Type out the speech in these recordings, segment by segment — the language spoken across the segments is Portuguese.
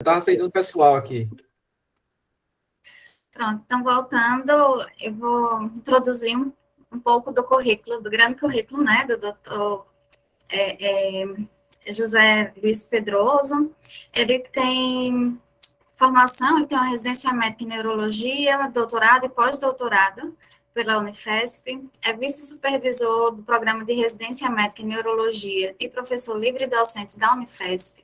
Estava aceitando o pessoal aqui. Pronto, então voltando, eu vou introduzir um pouco do currículo, do grande currículo, né, do doutor José Luiz Pedroso. Ele tem formação, ele tem uma residência médica em neurologia, doutorado e pós-doutorado pela Unifesp, é vice-supervisor do programa de residência médica em neurologia e professor livre docente da Unifesp,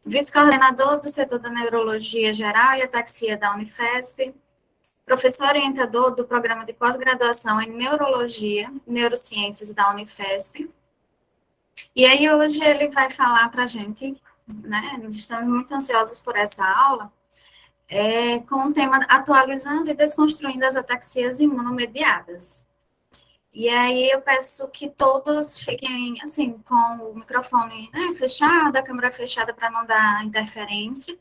vice-coordenador do setor da neurologia geral e ataxia da Unifesp, professor orientador do programa de pós-graduação em neurologia e neurociências da Unifesp. E aí hoje ele vai falar para a gente, né, nós estamos muito ansiosos por essa aula, com o tema atualizando e desconstruindo as ataxias imunomediadas. E aí eu peço que todos fiquem, assim, com o microfone, né, fechado, a câmera fechada para não dar interferência.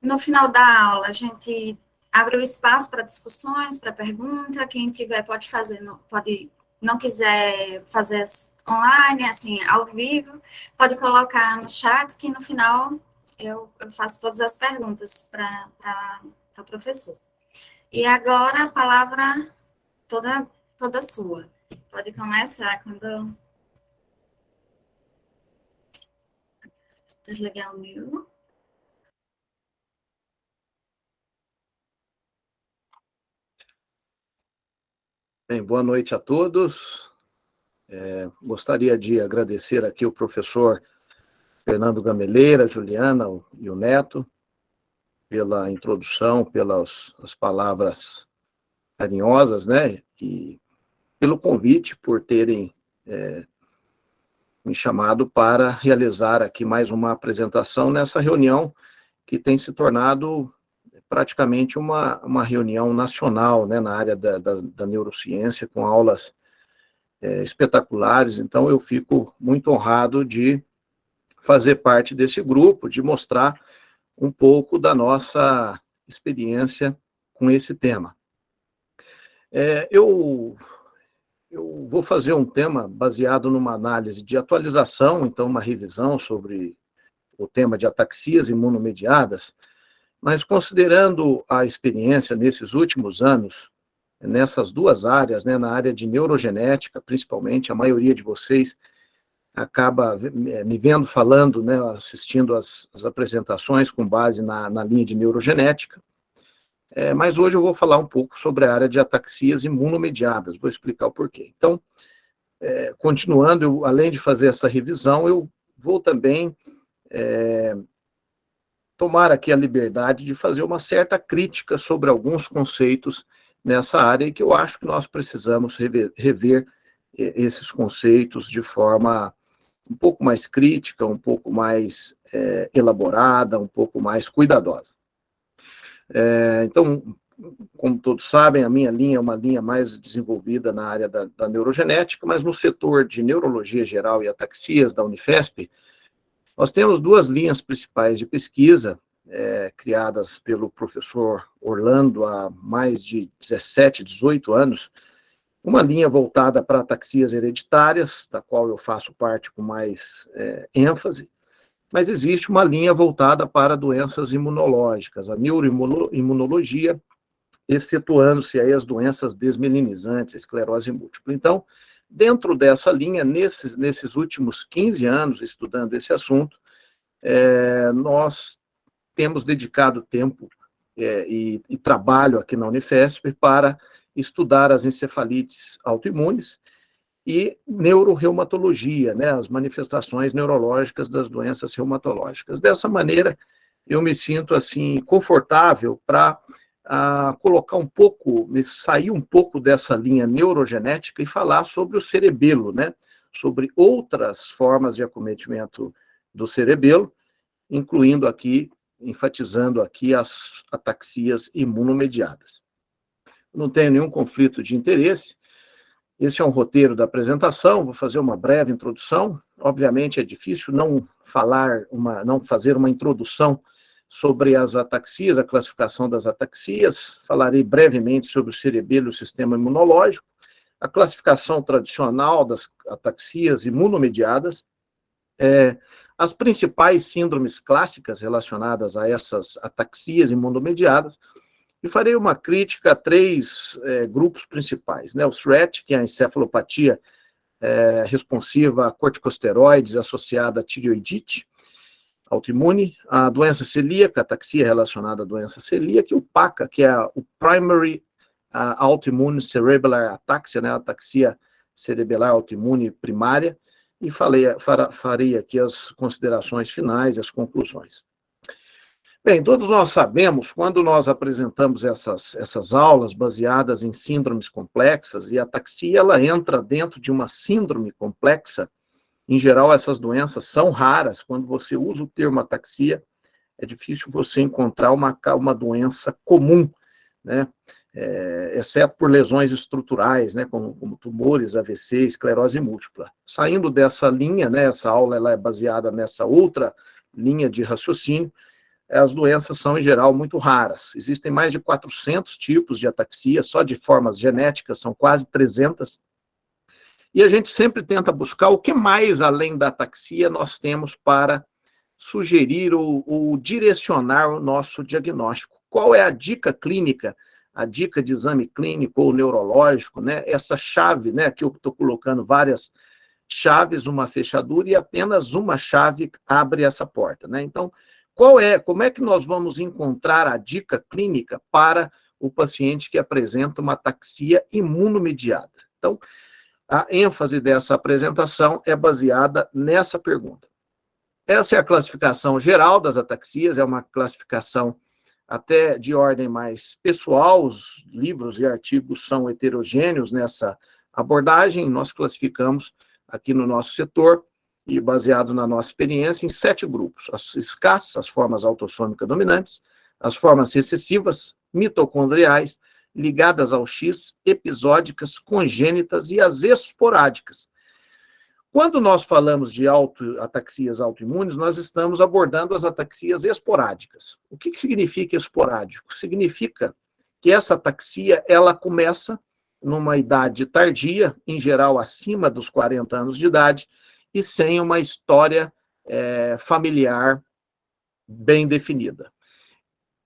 No final da aula, a gente abre o espaço para discussões, para pergunta, quem tiver pode fazer, pode, não quiser fazer online, assim, ao vivo, pode colocar no chat, que no final eu faço todas as perguntas para o professor. E agora a palavra toda sua. Pode começar quando desligar o meu. Bem, boa noite a todos. Gostaria de agradecer aqui o professor Fernando Gameleira, a Juliana e o Neto, pela introdução, pelas as palavras carinhosas, né? E pelo convite, por terem me chamado para realizar aqui mais uma apresentação nessa reunião que tem se tornado praticamente uma reunião nacional, né, na área da neurociência, com aulas espetaculares. Então, eu fico muito honrado de fazer parte desse grupo, de mostrar um pouco da nossa experiência com esse tema. Eu vou fazer um tema baseado numa análise de atualização, então uma revisão sobre o tema de ataxias imunomediadas, mas considerando a experiência nesses últimos anos, nessas duas áreas, né, na área de neurogenética, principalmente, a maioria de vocês acaba me vendo falando, né, assistindo as apresentações com base na linha de neurogenética, mas hoje eu vou falar um pouco sobre a área de ataxias imunomediadas, vou explicar o porquê. Então, continuando, além de fazer essa revisão, eu vou também tomar aqui a liberdade de fazer uma certa crítica sobre alguns conceitos nessa área e que eu acho que nós precisamos rever esses conceitos de forma um pouco mais crítica, um pouco mais elaborada, um pouco mais cuidadosa. Então, como todos sabem, a minha linha é uma linha mais desenvolvida na área da neurogenética, mas no setor de neurologia geral e ataxias da Unifesp, nós temos duas linhas principais de pesquisa, criadas pelo professor Orlando há mais de 17, 18 anos, uma linha voltada para ataxias hereditárias, da qual eu faço parte com mais ênfase, mas existe uma linha voltada para doenças imunológicas, a neuroimunologia, excetuando-se aí as doenças desmelinizantes, a esclerose múltipla. Então, dentro dessa linha, nesses últimos 15 anos estudando esse assunto, nós temos dedicado tempo e trabalho aqui na Unifesp para estudar as encefalites autoimunes e neuroreumatologia, né, as manifestações neurológicas das doenças reumatológicas. Dessa maneira, eu me sinto assim confortável para colocar um pouco, sair um pouco dessa linha neurogenética e falar sobre o cerebelo, né, sobre outras formas de acometimento do cerebelo, incluindo aqui, enfatizando aqui as ataxias imunomediadas. Não tenho nenhum conflito de interesse. Esse é um roteiro da apresentação, vou fazer uma breve introdução. Obviamente é difícil não fazer uma introdução sobre as ataxias, a classificação das ataxias. Falarei brevemente sobre o cerebelo e o sistema imunológico, a classificação tradicional das ataxias imunomediadas, as principais síndromes clássicas relacionadas a essas ataxias imunomediadas, e farei uma crítica a três grupos principais, né? O SRET, que é a encefalopatia responsiva a corticosteroides associada a tireoidite autoimune, a doença celíaca, ataxia relacionada à doença celíaca, e o PACA, que é o Primary Autoimmune Cerebellar Ataxia, né? Ataxia cerebelar autoimune primária, e farei aqui as considerações finais e as conclusões. Bem, todos nós sabemos, quando nós apresentamos essas aulas baseadas em síndromes complexas, e a ataxia ela entra dentro de uma síndrome complexa, em geral essas doenças são raras, quando você usa o termo ataxia, é difícil você encontrar uma doença comum, né? Exceto por lesões estruturais, né, como tumores, AVC, esclerose múltipla. Saindo dessa linha, né, essa aula ela é baseada nessa outra linha de raciocínio, as doenças são, em geral, muito raras. Existem mais de 400 tipos de ataxia, só de formas genéticas, são quase 300. E a gente sempre tenta buscar o que mais, além da ataxia, nós temos para sugerir ou direcionar o nosso diagnóstico. Qual é a dica clínica, a dica de exame clínico ou neurológico, né? Essa chave, né, que eu estou colocando várias chaves, uma fechadura, e apenas uma chave abre essa porta, né? Então, como é que nós vamos encontrar a dica clínica para o paciente que apresenta uma ataxia imunomediada? Então, a ênfase dessa apresentação é baseada nessa pergunta. Essa é a classificação geral das ataxias, é uma classificação até de ordem mais pessoal, os livros e artigos são heterogêneos nessa abordagem, nós classificamos aqui no nosso setor, e baseado na nossa experiência, em 7 grupos: as escassas, as formas autossômicas dominantes, as formas recessivas, mitocondriais, ligadas ao X, episódicas, congênitas e as esporádicas. Quando nós falamos de ataxias autoimunes, nós estamos abordando as ataxias esporádicas. O que significa esporádico? Significa que essa ataxia ela começa numa idade tardia, em geral acima dos 40 anos de idade, e sem uma história familiar bem definida.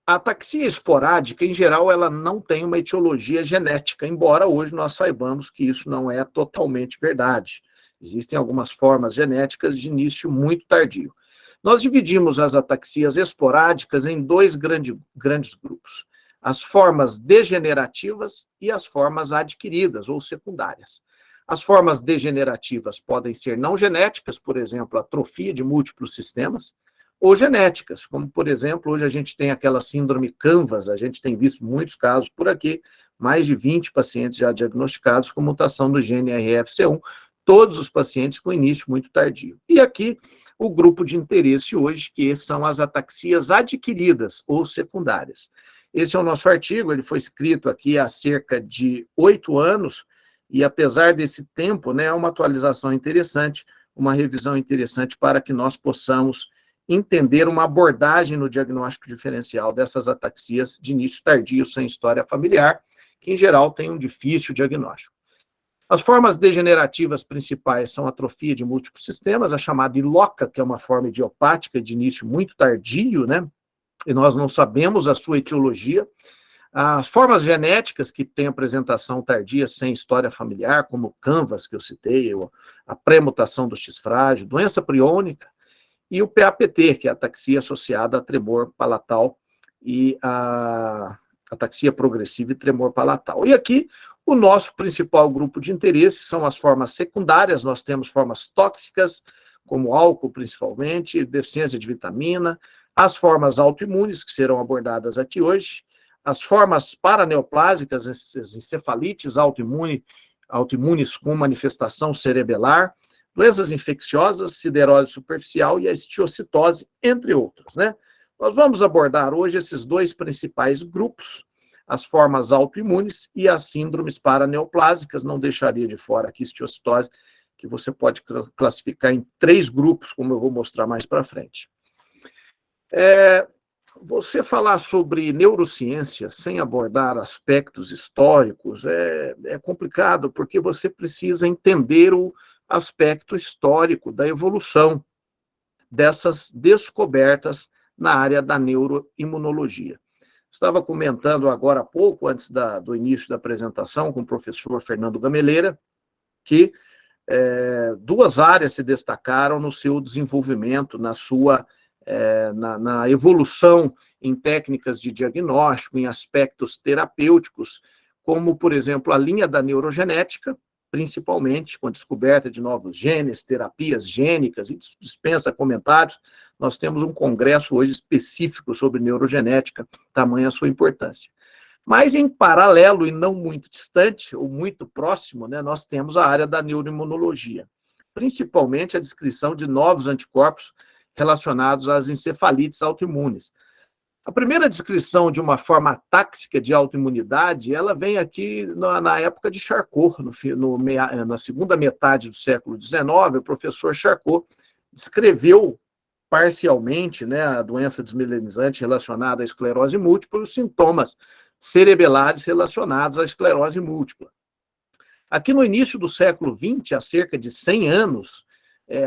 A ataxia esporádica, em geral, ela não tem uma etiologia genética, embora hoje nós saibamos que isso não é totalmente verdade. Existem algumas formas genéticas de início muito tardio. Nós dividimos as ataxias esporádicas em 2 grandes grupos: as formas degenerativas e as formas adquiridas ou secundárias. As formas degenerativas podem ser não genéticas, por exemplo, atrofia de múltiplos sistemas, ou genéticas, como, por exemplo, hoje a gente tem aquela síndrome Canvas, a gente tem visto muitos casos por aqui, mais de 20 pacientes já diagnosticados com mutação do gene RFC1, todos os pacientes com início muito tardio. E aqui, o grupo de interesse hoje, que são as ataxias adquiridas ou secundárias. Esse é o nosso artigo, ele foi escrito aqui há cerca de 8 anos, e apesar desse tempo, né, é uma atualização interessante, uma revisão interessante para que nós possamos entender uma abordagem no diagnóstico diferencial dessas ataxias de início tardio sem história familiar, que em geral tem um difícil diagnóstico. As formas degenerativas principais são a atrofia de múltiplos sistemas, a chamada ILOCA, que é uma forma idiopática de início muito tardio, né, e nós não sabemos a sua etiologia. As formas genéticas que têm apresentação tardia sem história familiar, como o Canvas, que eu citei, a pré-mutação do X frágil, doença priônica, e o PAPT, que é a ataxia associada a tremor palatal e a ataxia progressiva e tremor palatal. E aqui, o nosso principal grupo de interesse são as formas secundárias. Nós temos formas tóxicas, como álcool principalmente, deficiência de vitamina, as formas autoimunes, que serão abordadas aqui hoje, as formas paraneoplásicas, as encefalites autoimunes com manifestação cerebelar, doenças infecciosas, siderose superficial e a estiocitose, entre outras, né? Nós vamos abordar hoje esses 2 principais grupos, as formas autoimunes e as síndromes paraneoplásicas. Não deixaria de fora aqui estiocitose, que você pode classificar em 3 grupos, como eu vou mostrar mais para frente. Você falar sobre neurociência sem abordar aspectos históricos é complicado, porque você precisa entender o aspecto histórico da evolução dessas descobertas na área da neuroimunologia. Estava comentando agora há pouco, antes do início da apresentação, com o professor Fernando Gameleira, que duas áreas se destacaram no seu desenvolvimento, na evolução em técnicas de diagnóstico, em aspectos terapêuticos, como, por exemplo, a linha da neurogenética, principalmente com a descoberta de novos genes, terapias gênicas, e dispensa comentários. Nós temos um congresso hoje específico sobre neurogenética, tamanha a sua importância. Mas, em paralelo, e não muito distante, ou muito próximo, né, nós temos a área da neuroimunologia, principalmente a descrição de novos anticorpos relacionados às encefalites autoimunes. A primeira descrição de uma forma atáxica de autoimunidade, ela vem aqui na época de Charcot, na segunda metade do século XIX, o professor Charcot descreveu parcialmente, né, a doença desmielinizante relacionada à esclerose múltipla e os sintomas cerebelares relacionados à esclerose múltipla. Aqui no início do século XX, há cerca de 100 anos,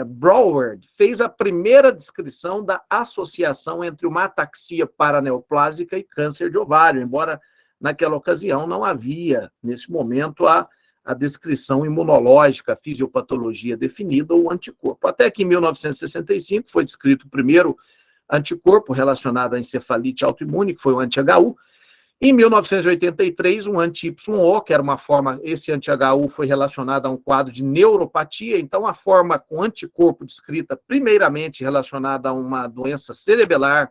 Broward fez a primeira descrição da associação entre uma ataxia paraneoplásica e câncer de ovário, embora naquela ocasião não havia, nesse momento, a descrição imunológica, a fisiopatologia definida ou anticorpo. Até que em 1965 foi descrito o primeiro anticorpo relacionado à encefalite autoimune, que foi o anti-HU. Em 1983, um anti-YO, que era uma forma, esse anti-HU foi relacionado a um quadro de neuropatia, então a forma com anticorpo descrita primeiramente relacionada a uma doença cerebelar,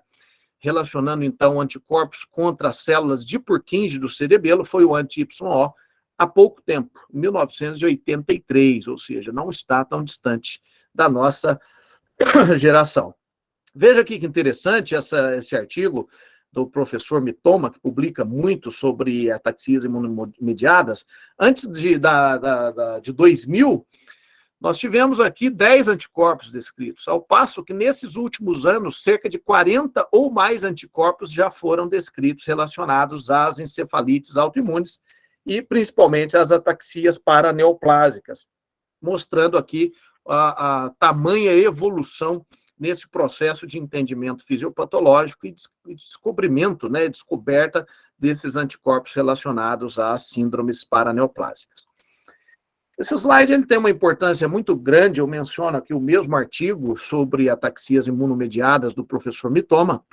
relacionando então anticorpos contra as células de Purkinje do cerebelo, foi o anti-YO, há pouco tempo, 1983, ou seja, não está tão distante da nossa geração. Veja aqui que interessante esse artigo do professor Mitoma, que publica muito sobre ataxias imunomediadas. Antes de 2000, nós tivemos aqui 10 anticorpos descritos, ao passo que nesses últimos anos, cerca de 40 ou mais anticorpos já foram descritos relacionados às encefalites autoimunes e principalmente às ataxias paraneoplásicas, mostrando aqui a tamanha evolução nesse processo de entendimento fisiopatológico e descobrimento, né, descoberta desses anticorpos relacionados às síndromes paraneoplásicas. Esse slide ele tem uma importância muito grande, eu menciono aqui o mesmo artigo sobre ataxias imunomediadas do professor Mitoma.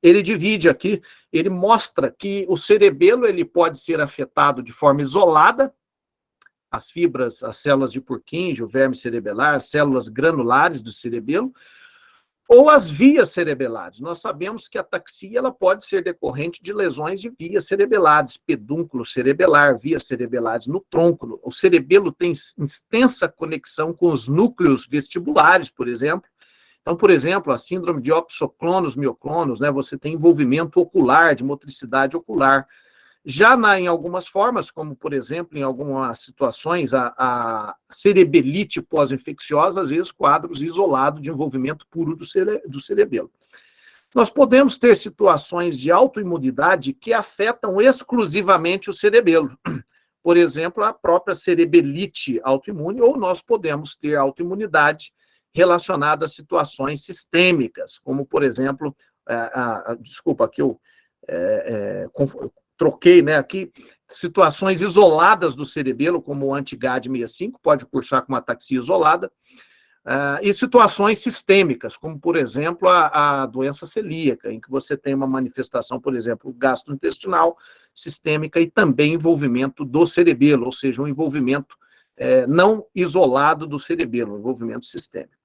Ele divide aqui, ele mostra que o cerebelo ele pode ser afetado de forma isolada, as fibras, as células de Purkinje, o verme cerebelar, as células granulares do cerebelo, ou as vias cerebelares. Nós sabemos que a ataxia ela pode ser decorrente de lesões de vias cerebelares, pedúnculo cerebelar, vias cerebelares no tronco. O cerebelo tem extensa conexão com os núcleos vestibulares, por exemplo. Então, por exemplo, a síndrome de opsoclonos mioclonos, né, você tem envolvimento ocular, de motricidade ocular. Já em algumas formas, como, por exemplo, em algumas situações, a cerebelite pós-infecciosa, às vezes quadros isolados de envolvimento puro do cerebelo. Nós podemos ter situações de autoimunidade que afetam exclusivamente o cerebelo. Por exemplo, a própria cerebelite autoimune, ou nós podemos ter autoimunidade relacionada a situações sistêmicas, como, por exemplo, desculpa, aqui eu troquei, né, aqui, situações isoladas do cerebelo, como o anti-GAD65, pode cursar com uma ataxia isolada, e situações sistêmicas, como, por exemplo, a doença celíaca, em que você tem uma manifestação, por exemplo, gastrointestinal, sistêmica e também envolvimento do cerebelo, ou seja, um envolvimento não isolado do cerebelo, um envolvimento sistêmico.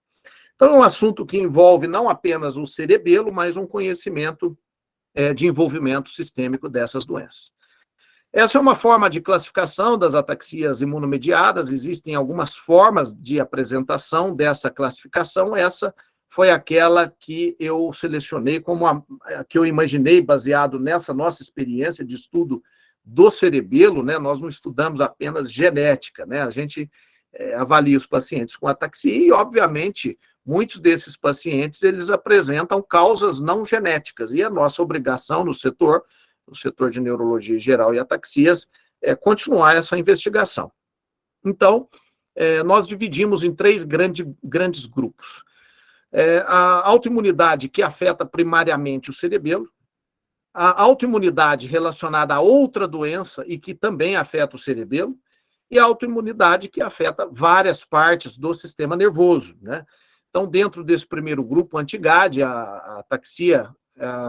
Então, é um assunto que envolve não apenas o cerebelo, mas um conhecimento de envolvimento sistêmico dessas doenças. Essa é uma forma de classificação das ataxias imunomediadas, existem algumas formas de apresentação dessa classificação, essa foi aquela que eu selecionei como a que eu imaginei baseado nessa nossa experiência de estudo do cerebelo, né? Nós não estudamos apenas genética, né? A gente avalia os pacientes com ataxia e, obviamente, muitos desses pacientes, eles apresentam causas não genéticas, e a nossa obrigação no setor de neurologia geral e ataxias, é continuar essa investigação. Então, nós dividimos em 3 grandes grupos. A autoimunidade que afeta primariamente o cerebelo, a autoimunidade relacionada a outra doença e que também afeta o cerebelo, e a autoimunidade que afeta várias partes do sistema nervoso, né? Então, dentro desse primeiro grupo, anti-GAD, a ataxia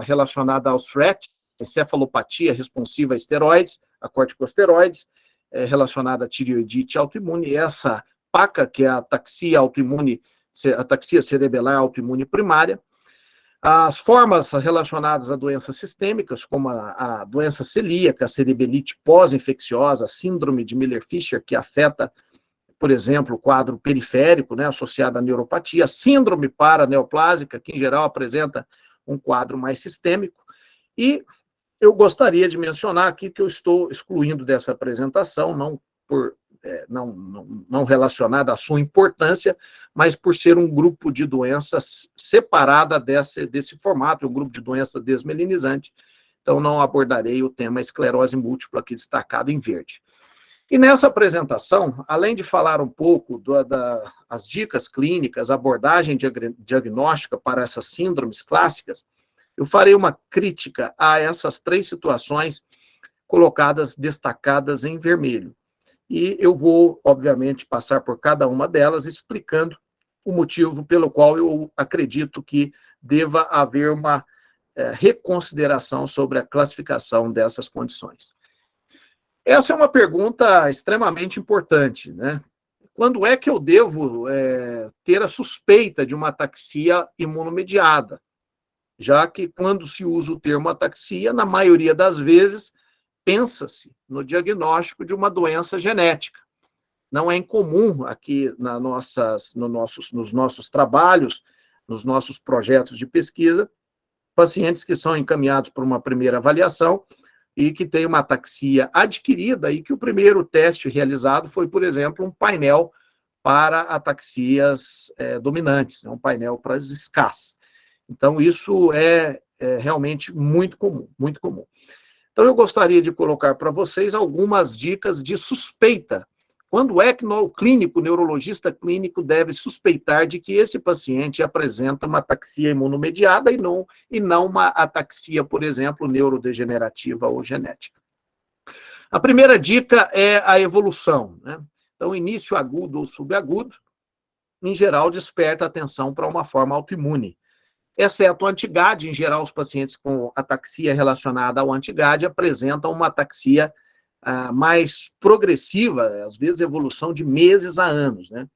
relacionada ao SRET, encefalopatia responsiva a esteroides, a corticosteroides, relacionada à tireoidite autoimune, e essa PACA, que é a ataxia autoimune, ataxia cerebelar autoimune primária. As formas relacionadas a doenças sistêmicas, como a doença celíaca, a cerebelite pós-infecciosa, a síndrome de Miller-Fisher, que afeta, por exemplo, o quadro periférico, né, associado à neuropatia, a síndrome paraneoplásica, que em geral apresenta um quadro mais sistêmico. E eu gostaria de mencionar aqui que eu estou excluindo dessa apresentação, não relacionada à sua importância, mas por ser um grupo de doenças separada desse formato, um grupo de doença desmelinizante. Então, não abordarei o tema esclerose múltipla aqui destacado em verde. E nessa apresentação, além de falar um pouco das dicas clínicas, abordagem diagnóstica para essas síndromes clássicas, eu farei uma crítica a essas 3 situações colocadas, destacadas em vermelho. E eu vou, obviamente, passar por cada uma delas, explicando o motivo pelo qual eu acredito que deva haver uma reconsideração sobre a classificação dessas condições. Essa é uma pergunta extremamente importante, né? Quando é que eu devo ter a suspeita de uma ataxia imunomediada? Já que quando se usa o termo ataxia, na maioria das vezes, pensa-se no diagnóstico de uma doença genética. Não é incomum aqui nos nossos trabalhos, nos nossos projetos de pesquisa, pacientes que são encaminhados para uma primeira avaliação e que têm uma ataxia adquirida e que o primeiro teste realizado foi, por exemplo, um painel para ataxias dominantes, um painel para as SCAS. Então, isso é realmente muito comum, muito comum. Então, eu gostaria de colocar para vocês algumas dicas de suspeita. Quando é que o neurologista clínico deve suspeitar de que esse paciente apresenta uma ataxia imunomediada e não uma ataxia, por exemplo, neurodegenerativa ou genética? A primeira dica é a evolução, né? Então, início agudo ou subagudo, em geral, desperta atenção para uma forma autoimune. Exceto o anti-GAD, em geral, os pacientes com ataxia relacionada ao anti-GAD apresentam uma ataxia mais progressiva, às vezes evolução de meses a anos, né?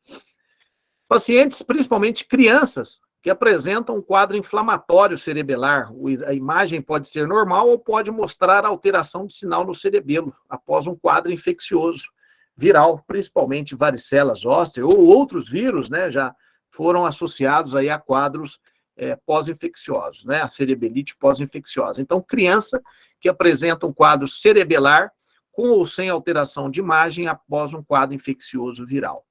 Pacientes, principalmente crianças, que apresentam um quadro inflamatório cerebelar, a imagem pode ser normal ou pode mostrar alteração de sinal no cerebelo, após um quadro infeccioso, viral, principalmente varicela zoster, ou outros vírus, né, já foram associados aí a quadros pós-infecciosos, né, a cerebelite pós-infecciosa. Então, criança que apresenta um quadro cerebelar com ou sem alteração de imagem após um quadro infeccioso viral.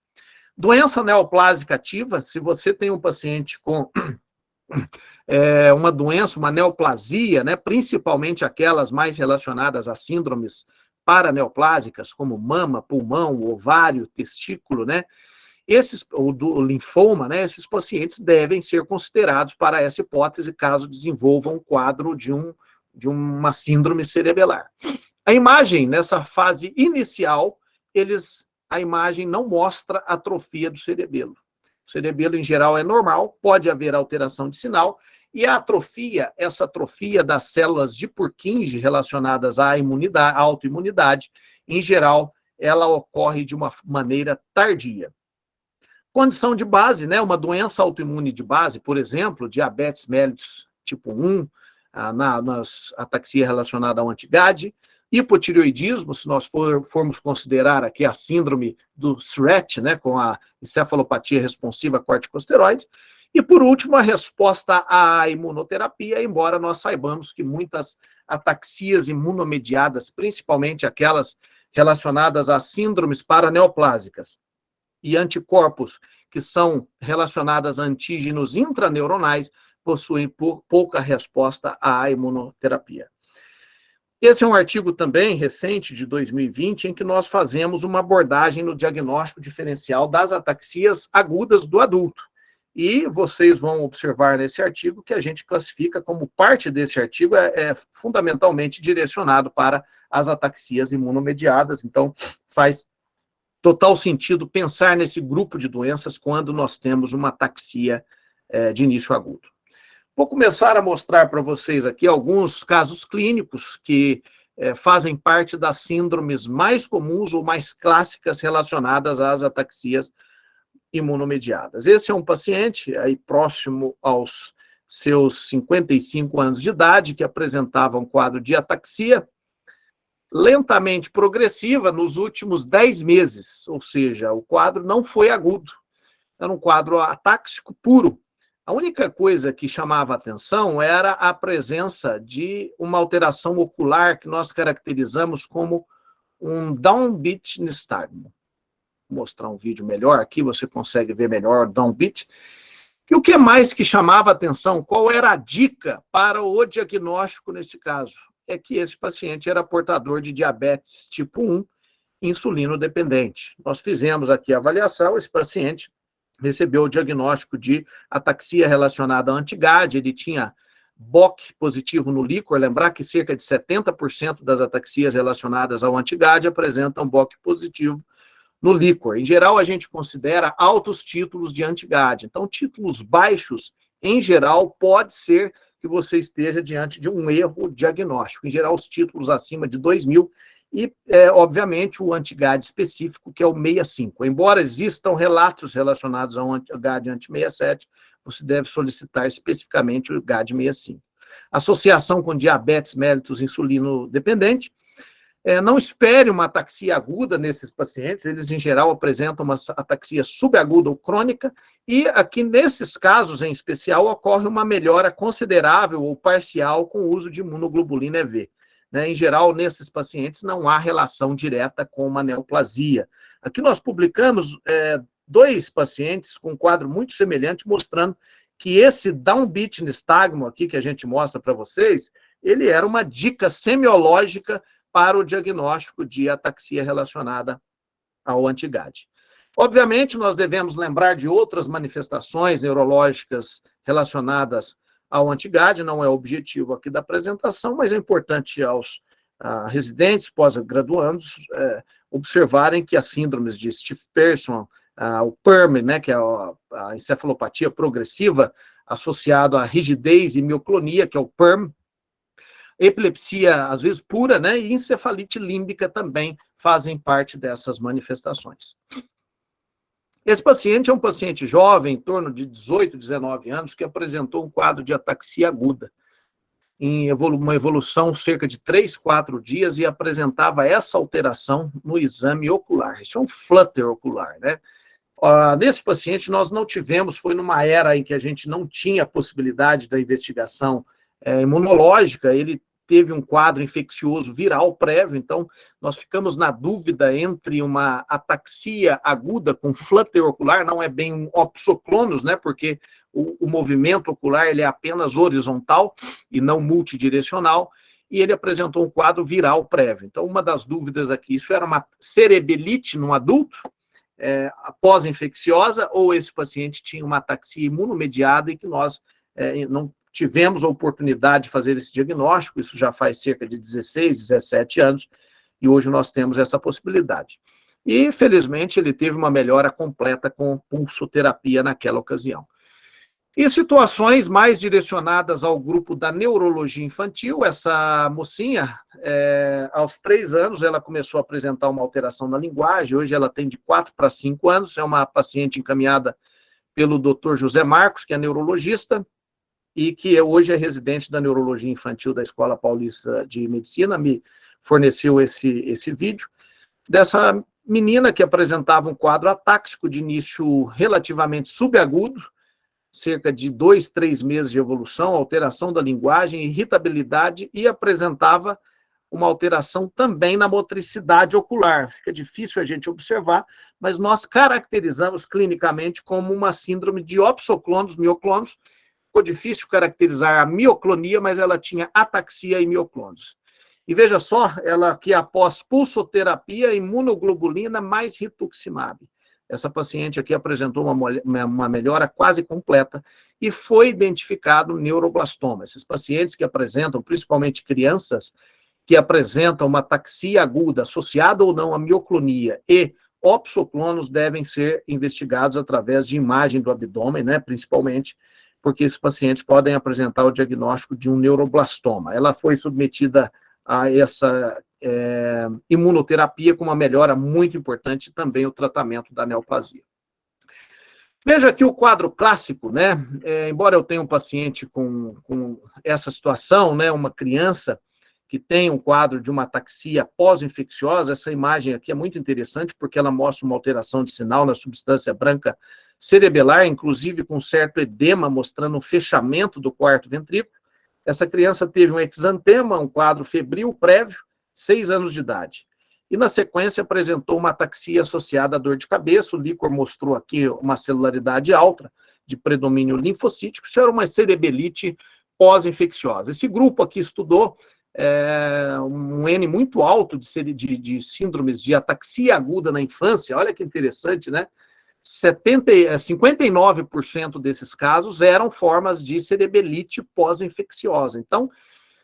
Doença neoplásica ativa, se você tem um paciente com uma doença, uma neoplasia, né, principalmente aquelas mais relacionadas a síndromes paraneoplásicas, como mama, pulmão, ovário, testículo, né, ou do linfoma, né, esses pacientes devem ser considerados para essa hipótese, caso desenvolvam um quadro de uma síndrome cerebelar. A imagem, nessa fase inicial, a imagem não mostra atrofia do cerebelo. O cerebelo, em geral, é normal, pode haver alteração de sinal, e essa atrofia das células de Purkinje relacionadas à autoimunidade, em geral, ela ocorre de uma maneira tardia. Condição de base, né? Uma doença autoimune de base, por exemplo, diabetes mellitus tipo 1, ataxia relacionada ao anti-GAD, hipotireoidismo, se nós formos considerar aqui a síndrome do SRET, né, com a encefalopatia responsiva a corticosteroides, e por último, a resposta à imunoterapia, embora nós saibamos que muitas ataxias imunomediadas, principalmente aquelas relacionadas a síndromes paraneoplásicas, e anticorpos que são relacionadas a antígenos intraneuronais possuem pouca resposta à imunoterapia. Esse é um artigo também recente, de 2020, em que nós fazemos uma abordagem no diagnóstico diferencial das ataxias agudas do adulto. E vocês vão observar nesse artigo que a gente classifica como parte desse artigo é fundamentalmente direcionado para as ataxias imunomediadas. Então, faz total sentido pensar nesse grupo de doenças quando nós temos uma ataxia de início agudo. Vou começar a mostrar para vocês aqui alguns casos clínicos que fazem parte das síndromes mais comuns ou mais clássicas relacionadas às ataxias imunomediadas. Esse é um paciente aí próximo aos seus 55 anos de idade, que apresentava um quadro de ataxia lentamente progressiva nos últimos 10 meses, ou seja, o quadro não foi agudo, era um quadro atáxico puro. A única coisa que chamava atenção era a presença de uma alteração ocular que nós caracterizamos como um downbeat nistagmo. Vou mostrar um vídeo melhor aqui, você consegue ver melhor o downbeat. E o que mais que chamava atenção? Qual era a dica para o diagnóstico nesse caso? É que esse paciente era portador de diabetes tipo 1, insulino dependente. Nós fizemos aqui a avaliação, esse paciente recebeu o diagnóstico de ataxia relacionada ao anti-GAD, ele tinha BOC positivo no líquor, lembrar que cerca de 70% das ataxias relacionadas ao anti-GAD apresentam BOC positivo no líquor. Em geral, a gente considera altos títulos de anti-GAD, então títulos baixos, em geral, pode ser que você esteja diante de um erro diagnóstico. Em geral, os títulos acima de 2.000 e, obviamente, o anti-GAD específico, que é o 65. Embora existam relatos relacionados ao GAD anti-67, você deve solicitar especificamente o GAD 65. Associação com diabetes mellitus insulino dependente. Não espere uma ataxia aguda nesses pacientes, eles, em geral, apresentam uma ataxia subaguda ou crônica, e aqui, nesses casos, em especial, ocorre uma melhora considerável ou parcial com o uso de imunoglobulina EV. Em geral, nesses pacientes, não há relação direta com uma neoplasia. Aqui nós publicamos 2 pacientes com um quadro muito semelhante, mostrando que esse downbeat nistagmo aqui, que a gente mostra para vocês, ele era uma dica semiológica para o diagnóstico de ataxia relacionada ao anti-GAD. Obviamente, nós devemos lembrar de outras manifestações neurológicas relacionadas ao anti-GAD, não é o objetivo aqui da apresentação, mas é importante aos residentes, pós-graduandos, observarem que as síndromes de Stiff-Person, o PERM, né, que é a encefalopatia progressiva associada à rigidez e mioclonia, que é o PERM, epilepsia, às vezes pura, né, e encefalite límbica também fazem parte dessas manifestações. Esse paciente é um paciente jovem, em torno de 18, 19 anos, que apresentou um quadro de ataxia aguda, em uma evolução cerca de 3, 4 dias, e apresentava essa alteração no exame ocular. Isso é um flutter ocular, né? Nesse paciente, nós não tivemos, foi numa era em que a gente não tinha a possibilidade da investigação imunológica, ele teve um quadro infeccioso viral prévio, então nós ficamos na dúvida entre uma ataxia aguda com flutter ocular, não é bem um opsoclonos, né, porque o movimento ocular ele é apenas horizontal e não multidirecional, e ele apresentou um quadro viral prévio. Então, uma das dúvidas aqui, isso era uma cerebelite num adulto, pós-infecciosa, ou esse paciente tinha uma ataxia imunomediada e que nós não tivemos a oportunidade de fazer esse diagnóstico, isso já faz cerca de 16, 17 anos, e hoje nós temos essa possibilidade. E, felizmente, ele teve uma melhora completa com pulsoterapia naquela ocasião. E situações mais direcionadas ao grupo da neurologia infantil, essa mocinha, aos 3 anos, ela começou a apresentar uma alteração na linguagem, hoje ela tem de 4 para 5 anos, é uma paciente encaminhada pelo Dr. José Marcos, que é neurologista, e que hoje é residente da neurologia infantil da Escola Paulista de Medicina, me forneceu esse vídeo, dessa menina que apresentava um quadro atáxico de início relativamente subagudo, cerca de 2, 3 meses de evolução, alteração da linguagem, irritabilidade, e apresentava uma alteração também na motricidade ocular. Fica difícil a gente observar, mas nós caracterizamos clinicamente como uma síndrome de opsoclonos, mioclonos. Ficou difícil caracterizar a mioclonia, mas ela tinha ataxia e mioclonos. E veja só, ela que após pulsoterapia, imunoglobulina mais rituximab. Essa paciente aqui apresentou uma melhora quase completa e foi identificado neuroblastoma. Esses pacientes que apresentam, principalmente crianças, que apresentam uma ataxia aguda associada ou não à mioclonia e opsoclonos devem ser investigados através de imagem do abdômen, né, principalmente, porque esses pacientes podem apresentar o diagnóstico de um neuroblastoma. Ela foi submetida a essa imunoterapia com uma melhora muito importante e também o tratamento da neoplasia. Veja aqui o quadro clássico, né? Embora eu tenha um paciente com essa situação, né, uma criança que tem um quadro de uma ataxia pós-infecciosa, essa imagem aqui é muito interessante porque ela mostra uma alteração de sinal na substância branca cerebelar, inclusive com certo edema, mostrando um fechamento do quarto ventrículo. Essa criança teve um exantema, um quadro febril prévio, 6 anos de idade. E, na sequência, apresentou uma ataxia associada à dor de cabeça. O líquor mostrou aqui uma celularidade alta, de predomínio linfocítico. Isso era uma cerebelite pós-infecciosa. Esse grupo aqui estudou um N muito alto de síndromes de ataxia aguda na infância. Olha que interessante, né? 59% desses casos eram formas de cerebelite pós-infecciosa. Então,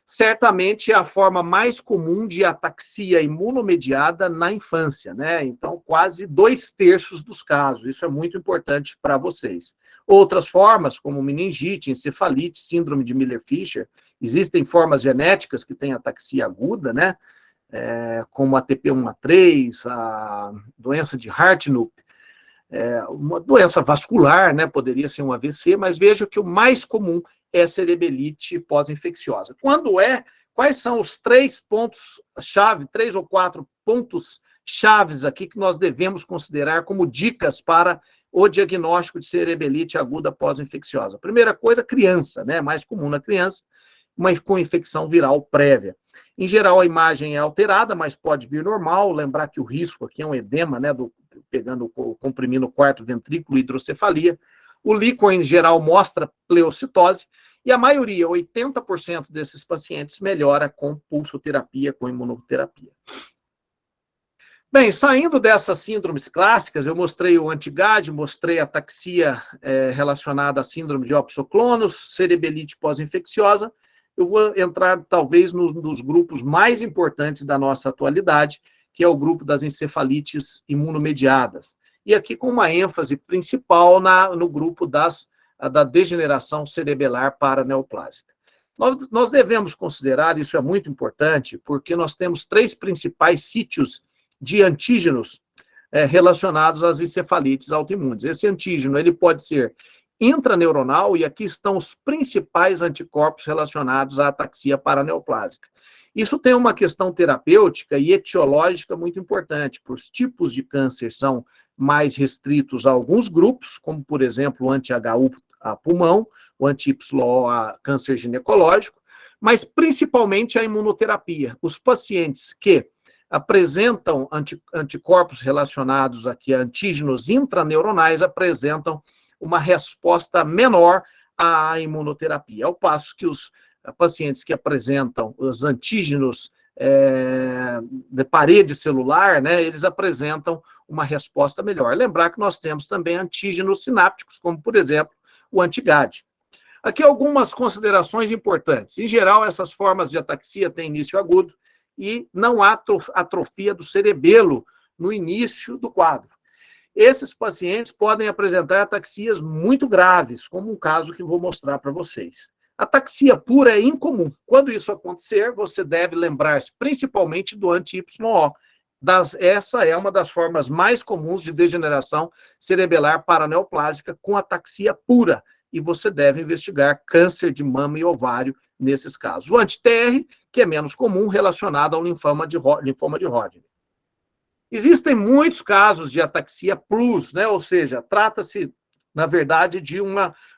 certamente é a forma mais comum de ataxia imunomediada na infância, né? Então, quase 2/3 dos casos. Isso é muito importante para vocês. Outras formas, como meningite, encefalite, síndrome de Miller-Fisher, existem formas genéticas que têm ataxia aguda, né? Como a TP1A3, a doença de Hartnup, uma doença vascular, né? Poderia ser um AVC, mas veja que o mais comum é cerebelite pós-infecciosa. Quais são os 3 pontos-chave, 3 ou 4 pontos-chaves aqui que nós devemos considerar como dicas para o diagnóstico de cerebelite aguda pós-infecciosa? Primeira coisa, criança, né? Mais comum na criança, com infecção viral prévia. Em geral, a imagem é alterada, mas pode vir normal. Lembrar que o risco aqui é um edema, né? Comprimindo o quarto ventrículo, hidrocefalia. O líquor, em geral, mostra pleocitose, e a maioria, 80% desses pacientes, melhora com pulsoterapia, com imunoterapia. Bem, saindo dessas síndromes clássicas, eu mostrei o anti-GAD, mostrei a ataxia relacionada à síndrome de opsoclonos, cerebelite pós-infecciosa. Eu vou entrar, talvez, nos grupos mais importantes da nossa atualidade, que é o grupo das encefalites imunomediadas. E aqui com uma ênfase principal no grupo da degeneração cerebelar paraneoplásica. Nós devemos considerar, isso é muito importante, porque nós temos 3 principais sítios de antígenos relacionados às encefalites autoimunes. Esse antígeno ele pode ser intraneuronal, e aqui estão os principais anticorpos relacionados à ataxia paraneoplásica. Isso tem uma questão terapêutica e etiológica muito importante, porque os tipos de câncer são mais restritos a alguns grupos, como, por exemplo, o anti-HU a pulmão, o anti-YO a câncer ginecológico, mas principalmente a imunoterapia. Os pacientes que apresentam anticorpos relacionados aqui a antígenos intraneuronais apresentam uma resposta menor à imunoterapia, ao passo que os pacientes que apresentam os antígenos de parede celular, né, eles apresentam uma resposta melhor. Lembrar que nós temos também antígenos sinápticos, como, por exemplo, o anti-GAD. Aqui algumas considerações importantes. Em geral, essas formas de ataxia têm início agudo e não há atrofia do cerebelo no início do quadro. Esses pacientes podem apresentar ataxias muito graves, como um caso que vou mostrar para vocês. Ataxia pura é incomum. Quando isso acontecer, você deve lembrar-se principalmente do anti-YO. Essa é uma das formas mais comuns de degeneração cerebelar paraneoplásica com ataxia pura. E você deve investigar câncer de mama e ovário nesses casos. O anti-TR, que é menos comum, relacionado ao linfoma de Hodgkin. Existem muitos casos de ataxia plus, né? Ou seja, trata-se, na verdade, de um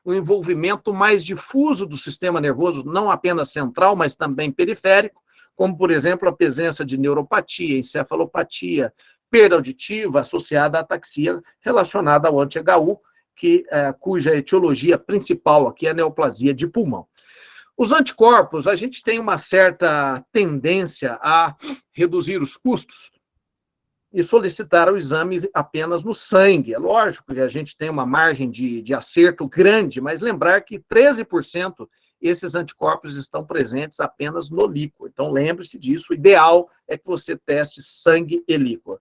envolvimento mais difuso do sistema nervoso, não apenas central, mas também periférico, como, por exemplo, a presença de neuropatia, encefalopatia, perda auditiva associada à ataxia relacionada ao anti-HU, cuja etiologia principal aqui é a neoplasia de pulmão. Os anticorpos, a gente tem uma certa tendência a reduzir os custos, e solicitaram o exame apenas no sangue. É lógico que a gente tem uma margem de acerto grande, mas lembrar que 13% esses anticorpos estão presentes apenas no líquor. Então, lembre-se disso, o ideal é que você teste sangue e líquor.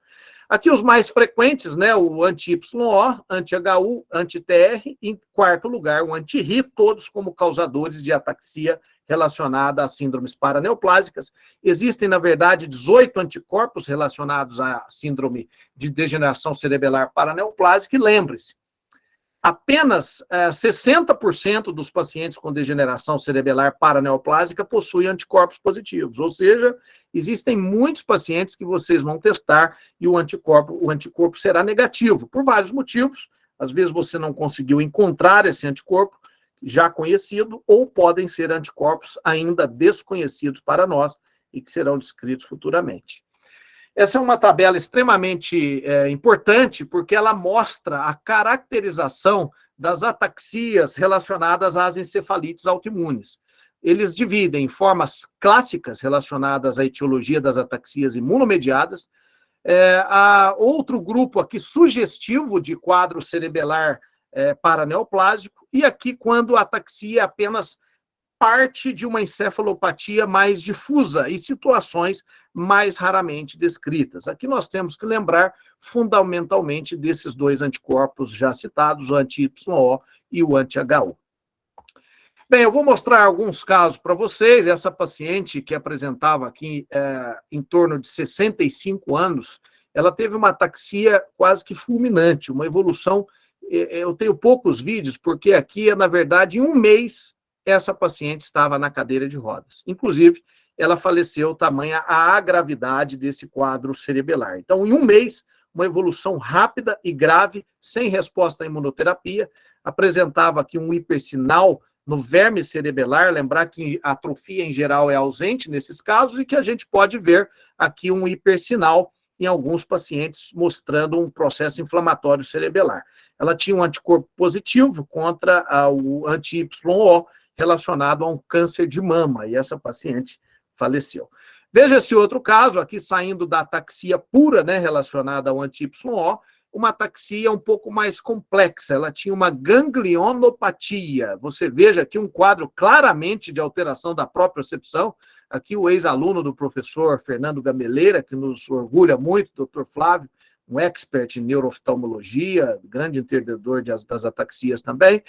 Aqui os mais frequentes, né, o anti-YO, anti-HU, anti-TR, e em quarto lugar o anti-RI, todos como causadores de ataxia relacionada a síndromes paraneoplásicas. Existem, na verdade, 18 anticorpos relacionados à síndrome de degeneração cerebelar paraneoplásica, e lembre-se, apenas 60% dos pacientes com degeneração cerebelar paraneoplásica possuem anticorpos positivos, ou seja, existem muitos pacientes que vocês vão testar e o anticorpo será negativo, por vários motivos. Às vezes você não conseguiu encontrar esse anticorpo já conhecido, ou podem ser anticorpos ainda desconhecidos para nós e que serão descritos futuramente. Essa é uma tabela extremamente importante, porque ela mostra a caracterização das ataxias relacionadas às encefalites autoimunes. Eles dividem em formas clássicas relacionadas à etiologia das ataxias imunomediadas, há outro grupo aqui sugestivo de quadro cerebelar paraneoplásico, e aqui quando a ataxia é apenas parte de uma encefalopatia mais difusa e situações mais raramente descritas. Aqui nós temos que lembrar fundamentalmente desses dois anticorpos já citados, o anti-YO e o anti-HU. Bem, eu vou mostrar alguns casos para vocês. Essa paciente que apresentava aqui em torno de 65 anos, ela teve uma ataxia quase que fulminante, uma evolução. Eu tenho poucos vídeos, porque aqui, na verdade, em um mês, essa paciente estava na cadeira de rodas. Inclusive, ela faleceu, tamanha a gravidade desse quadro cerebelar. Então, em um mês, uma evolução rápida e grave, sem resposta à imunoterapia, apresentava aqui um hipersinal no verme cerebelar, lembrar que a atrofia em geral é ausente nesses casos, e que a gente pode ver aqui um hipersinal em alguns pacientes, mostrando um processo inflamatório cerebelar. Ela tinha um anticorpo positivo contra o anti-YO, relacionado a um câncer de mama, e essa paciente faleceu. Veja esse outro caso, aqui saindo da ataxia pura, né, relacionada ao anti-YO, uma ataxia um pouco mais complexa, ela tinha uma ganglionopatia. Você veja aqui um quadro claramente de alteração da propriocepção. Aqui o ex-aluno do professor Fernando Gameleira, que nos orgulha muito, doutor Flávio, um expert em neurooftalmologia, grande entendedor das ataxias também.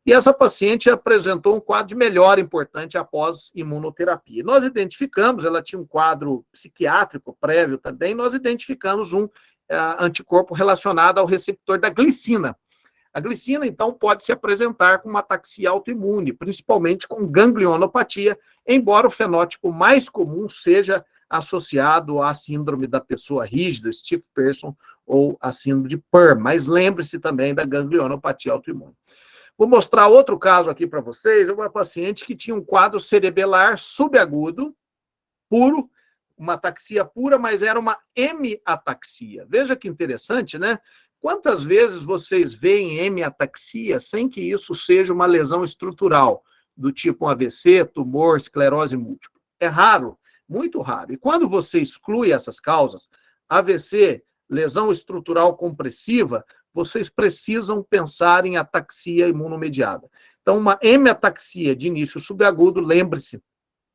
E essa paciente apresentou um quadro de melhora importante após imunoterapia. Nós identificamos, ela tinha um quadro psiquiátrico prévio também, nós identificamos um anticorpo relacionado ao receptor da glicina. A glicina, então, pode se apresentar com uma ataxia autoimune, principalmente com ganglionopatia, embora o fenótipo mais comum seja associado à síndrome da pessoa rígida, stiff person, ou a síndrome de PER, mas lembre-se também da ganglionopatia autoimune. Vou mostrar outro caso aqui para vocês, uma paciente que tinha um quadro cerebelar subagudo, puro, uma ataxia pura, mas era uma hemiataxia. Veja que interessante, né? Quantas vezes vocês veem hemiataxia sem que isso seja uma lesão estrutural, do tipo um AVC, tumor, esclerose múltipla? É raro, muito raro. E quando você exclui essas causas, AVC, lesão estrutural compressiva, vocês precisam pensar em ataxia imunomediada. Então, uma hemiataxia de início subagudo, lembre-se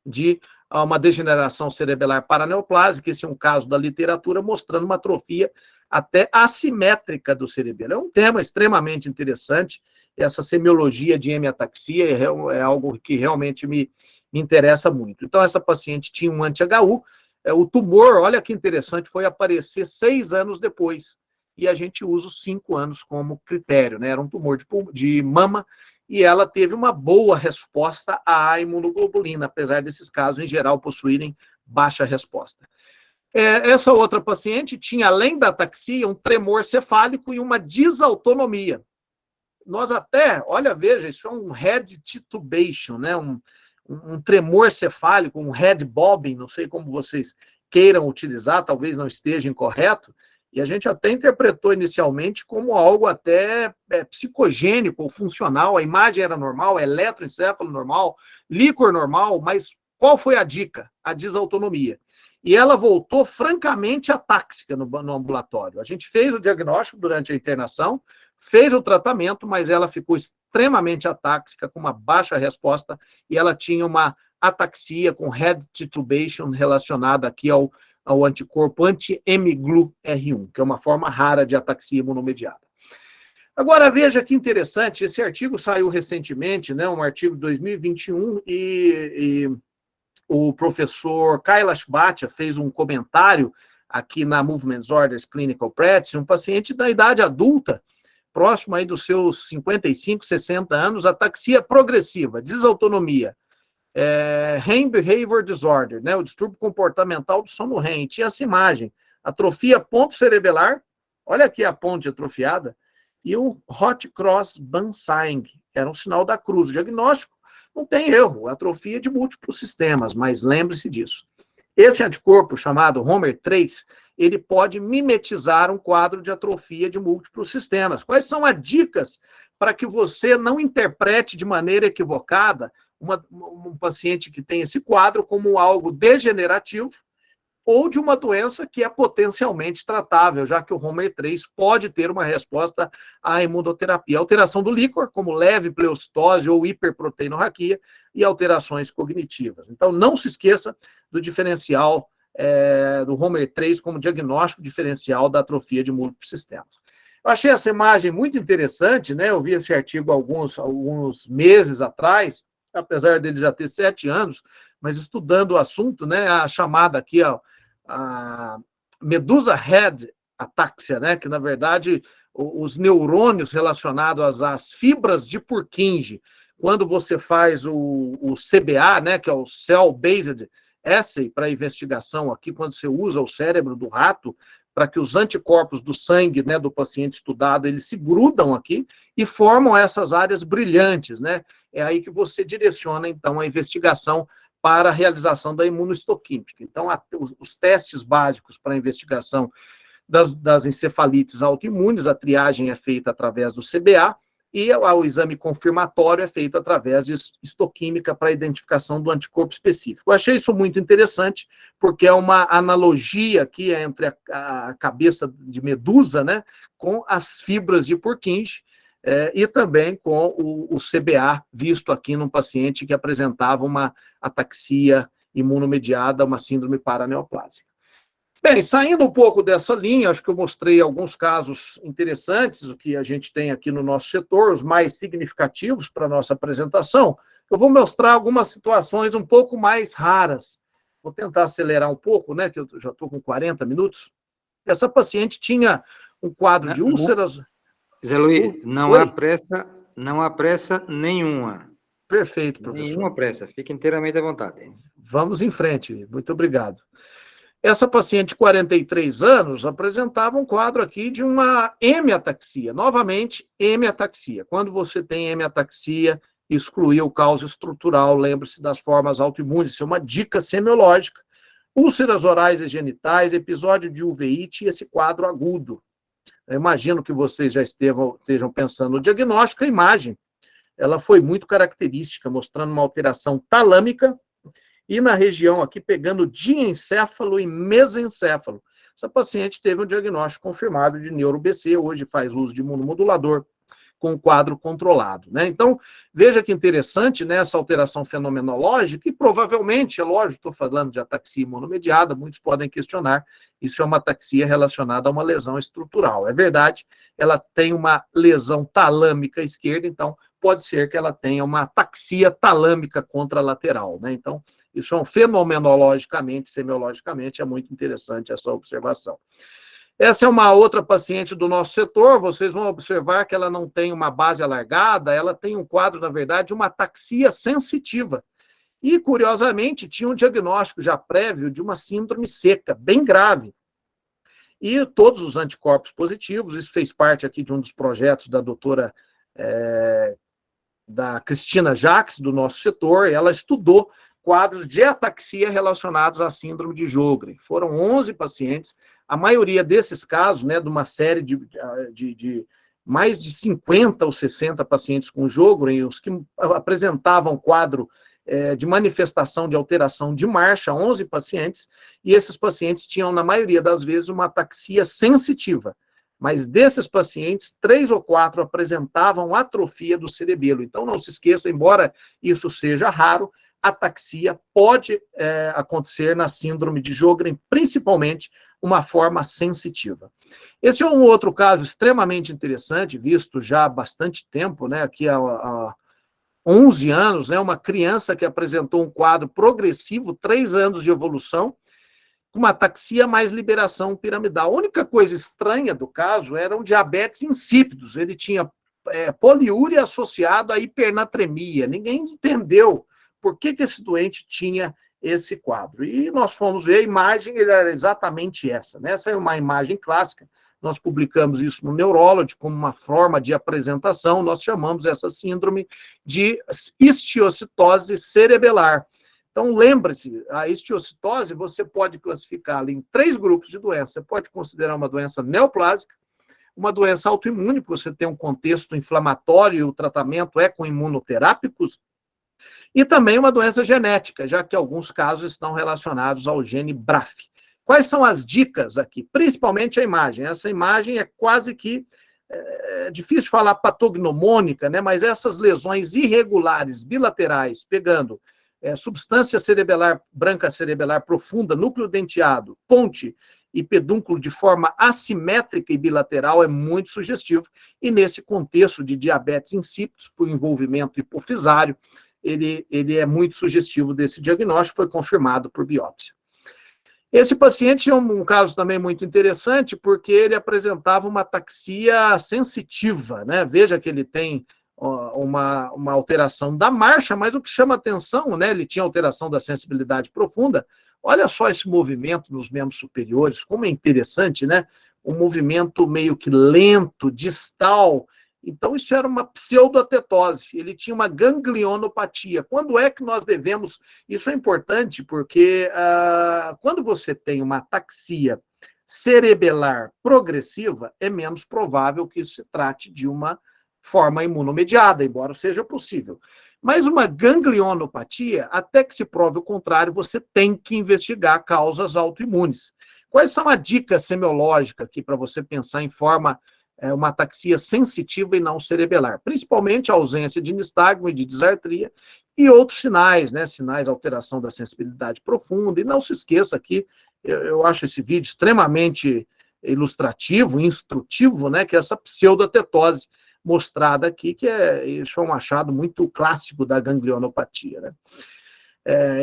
de uma degeneração cerebelar paraneoplásica, esse é um caso da literatura, mostrando uma atrofia até assimétrica do cerebelo. É um tema extremamente interessante, essa semiologia de hemiataxia é algo que realmente me interessa muito. Então, essa paciente tinha um anti-HU, o tumor, olha que interessante, foi aparecer 6 anos depois, e a gente usa os 5 anos como critério, né? Era um tumor de mama, e ela teve uma boa resposta à imunoglobulina, apesar desses casos, em geral, possuírem baixa resposta. Essa outra paciente tinha, além da ataxia, um tremor cefálico e uma desautonomia. Nós até, olha, veja, isso é um head titubation, né? Um tremor cefálico, um head bobbing, não sei como vocês queiram utilizar, talvez não esteja incorreto, e a gente até interpretou inicialmente como algo até psicogênico ou funcional, a imagem era normal, eletroencefalo normal, líquor normal, mas qual foi a dica? A desautonomia. E ela voltou francamente atáxica no ambulatório. A gente fez o diagnóstico durante a internação, fez o tratamento, mas ela ficou extremamente atáxica, com uma baixa resposta, e ela tinha uma ataxia com head titubation relacionada aqui ao anticorpo anti-hemiglu-R1, que é uma forma rara de ataxia imunomediada. Agora, veja que interessante, esse artigo saiu recentemente, né, um artigo de 2021, e o professor Kailash Bhatia fez um comentário aqui na Movement Disorders Clinical Practice, um paciente da idade adulta, próximo aí dos seus 55, 60 anos, ataxia progressiva, desautonomia, REM Behavior Disorder, né, o distúrbio comportamental do sono REM. Tinha essa imagem, atrofia ponto cerebelar, olha aqui a ponte atrofiada, e o Hot Cross Bunting, que era um sinal da cruz. O diagnóstico não tem erro, atrofia de múltiplos sistemas, mas lembre-se disso. Esse anticorpo, chamado Homer3, ele pode mimetizar um quadro de atrofia de múltiplos sistemas. Quais são as dicas para que você não interprete de maneira equivocada um paciente que tem esse quadro como algo degenerativo ou de uma doença que é potencialmente tratável, já que o Homer3 pode ter uma resposta à imunoterapia. Alteração do líquor, como leve pleocitose ou hiperproteinorraquia, e alterações cognitivas. Então, não se esqueça do diferencial do Homer3 como diagnóstico diferencial da atrofia de múltiplos sistemas. Eu achei essa imagem muito interessante, né? Eu vi esse artigo alguns meses atrás, apesar dele já ter 7 anos, mas estudando o assunto, né? A chamada aqui, a Medusa Head Ataxia, né? Que, na verdade, os neurônios relacionados às fibras de Purkinje, quando você faz o CBA, né? Que é o Cell-Based Assay para investigação aqui, quando você usa o cérebro do rato, para que os anticorpos do sangue, né, do paciente estudado, eles se grudam aqui e formam essas áreas brilhantes, né? É aí que você direciona, então, a investigação para a realização da imunohistoquímica. Então, os testes básicos para a investigação das encefalites autoimunes, a triagem é feita através do CBA, e o exame confirmatório é feito através de histoquímica para a identificação do anticorpo específico. Eu achei isso muito interessante, porque é uma analogia aqui entre a cabeça de medusa, né, com as fibras de Purkinje, e também com o CBA, visto aqui num paciente que apresentava uma ataxia imunomediada, uma síndrome paraneoplásica. Bem, saindo um pouco dessa linha, acho que eu mostrei alguns casos interessantes, o que a gente tem aqui no nosso setor, os mais significativos para a nossa apresentação. Eu vou mostrar algumas situações um pouco mais raras. Vou tentar acelerar um pouco, né, que eu já estou com 40 minutos. Essa paciente tinha um quadro de úlceras... Zé Luiz, não há pressa nenhuma. Perfeito, professor. Nenhuma pressa, fique inteiramente à vontade. Vamos em frente, muito obrigado. Essa paciente de 43 anos apresentava um quadro aqui de uma hemiataxia. Novamente, hemiataxia. Quando você tem hemiataxia, excluir o causa estrutural, lembre-se das formas autoimunes, isso é uma dica semiológica. Úlceras orais e genitais, episódio de uveíte e esse quadro agudo. Eu imagino que vocês já estejam pensando no diagnóstico, a imagem, ela foi muito característica, mostrando uma alteração talâmica, e na região aqui pegando diencéfalo e mesencéfalo. Essa paciente teve um diagnóstico confirmado de neuro-BC, hoje faz uso de imunomodulador com quadro controlado, né? Então, veja que interessante, né, essa alteração fenomenológica, e provavelmente, é lógico, estou falando de ataxia imunomediada, muitos podem questionar, isso é uma ataxia relacionada a uma lesão estrutural. É verdade, ela tem uma lesão talâmica esquerda, então pode ser que ela tenha uma ataxia talâmica contralateral, né? Então, isso é fenomenologicamente, semiologicamente, é muito interessante essa observação. Essa é uma outra paciente do nosso setor, vocês vão observar que ela não tem uma base alargada, ela tem um quadro, na verdade, de uma ataxia sensitiva. E, curiosamente, tinha um diagnóstico já prévio de uma síndrome seca, bem grave. E todos os anticorpos positivos, isso fez parte aqui de um dos projetos da doutora da Cristina Jacques, do nosso setor, e ela estudou quadros de ataxia relacionados à síndrome de Sjögren. Foram 11 pacientes, a maioria desses casos, né, de uma série de mais de 50 ou 60 pacientes com Sjögren, os que apresentavam quadro de manifestação de alteração de marcha, 11 pacientes, e esses pacientes tinham, na maioria das vezes, uma ataxia sensitiva. Mas desses pacientes, 3 ou 4 apresentavam atrofia do cerebelo. Então, não se esqueça, embora isso seja raro, ataxia pode acontecer na síndrome de Sjögren, principalmente uma forma sensitiva. Esse é um outro caso extremamente interessante, visto já há bastante tempo, né, aqui há 11 anos, né, uma criança que apresentou um quadro progressivo, 3 anos de evolução, com uma ataxia mais liberação piramidal. A única coisa estranha do caso eram diabetes insípidos, ele tinha poliúria associado à hipernatremia, ninguém entendeu por que esse doente tinha esse quadro. E nós fomos ver a imagem, ele era exatamente essa, né? Essa é uma imagem clássica, nós publicamos isso no Neurology como uma forma de apresentação, nós chamamos essa síndrome de histiocitose cerebelar. Então, lembre-se, a histiocitose você pode classificá-la em 3 grupos de doenças. Você pode considerar uma doença neoplásica, uma doença autoimune, porque você tem um contexto inflamatório e o tratamento é com imunoterápicos, e também uma doença genética, já que alguns casos estão relacionados ao gene BRAF. Quais são as dicas aqui? Principalmente a imagem. Essa imagem é quase que difícil falar patognomônica, né? Mas essas lesões irregulares, bilaterais, pegando substância cerebelar branca cerebelar profunda, núcleo denteado, ponte e pedúnculo de forma assimétrica e bilateral é muito sugestivo. E nesse contexto de diabetes insípidos, por envolvimento hipofisário, ele é muito sugestivo desse diagnóstico, foi confirmado por biópsia. Esse paciente é um caso também muito interessante, porque ele apresentava uma ataxia sensitiva, né? Veja que ele tem uma alteração da marcha, mas o que chama atenção, né? Ele tinha alteração da sensibilidade profunda. Olha só esse movimento nos membros superiores, como é interessante, né? Um movimento meio que lento, distal. Então, isso era uma pseudoatetose, ele tinha uma ganglionopatia. Quando é que nós devemos... Isso é importante, porque quando você tem uma ataxia cerebelar progressiva, é menos provável que isso se trate de uma forma imunomediada, embora seja possível. Mas uma ganglionopatia, até que se prove o contrário, você tem que investigar causas autoimunes. Quais são a dica semiológica aqui para você pensar em forma... uma ataxia sensitiva e não cerebelar, principalmente a ausência de nistagmo e de disartria e outros sinais, né, sinais de alteração da sensibilidade profunda. E não se esqueça aqui, eu acho esse vídeo extremamente ilustrativo, instrutivo, né, que é essa pseudotetose mostrada aqui, que isso é um achado muito clássico da ganglionopatia, né.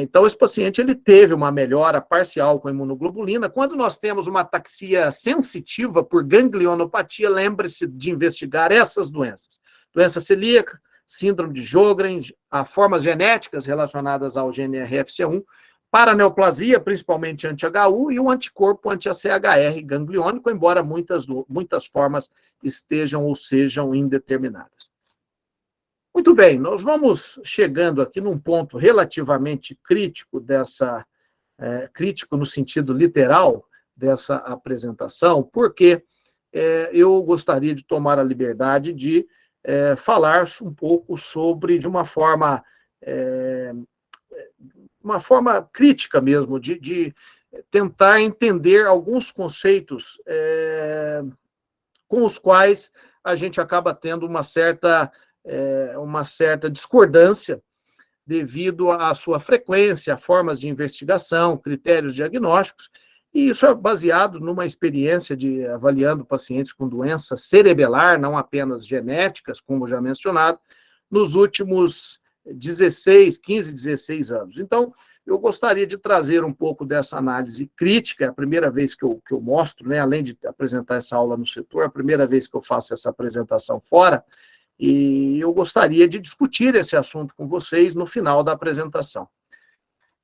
Então, esse paciente ele teve uma melhora parcial com a imunoglobulina. Quando nós temos uma ataxia sensitiva por ganglionopatia, lembre-se de investigar essas doenças. Doença celíaca, síndrome de Sjögren, formas genéticas relacionadas ao gene RFC1, paraneoplasia, principalmente anti-HU, e o anticorpo anti-ACHR gangliônico, embora muitas formas estejam ou sejam indeterminadas. Muito bem, nós vamos chegando aqui num ponto relativamente crítico crítico no sentido literal dessa apresentação, porque eu gostaria de tomar a liberdade de falar um pouco sobre, de uma forma crítica mesmo, de tentar entender alguns conceitos com os quais a gente acaba tendo uma certa discordância devido à sua frequência, formas de investigação, critérios diagnósticos, e isso é baseado numa experiência de avaliando pacientes com doença cerebelar, não apenas genéticas, como já mencionado, nos últimos 15, 16 anos. Então, eu gostaria de trazer um pouco dessa análise crítica, é a primeira vez que eu mostro, né, além de apresentar essa aula no setor, é a primeira vez que eu faço essa apresentação fora, e eu gostaria de discutir esse assunto com vocês no final da apresentação.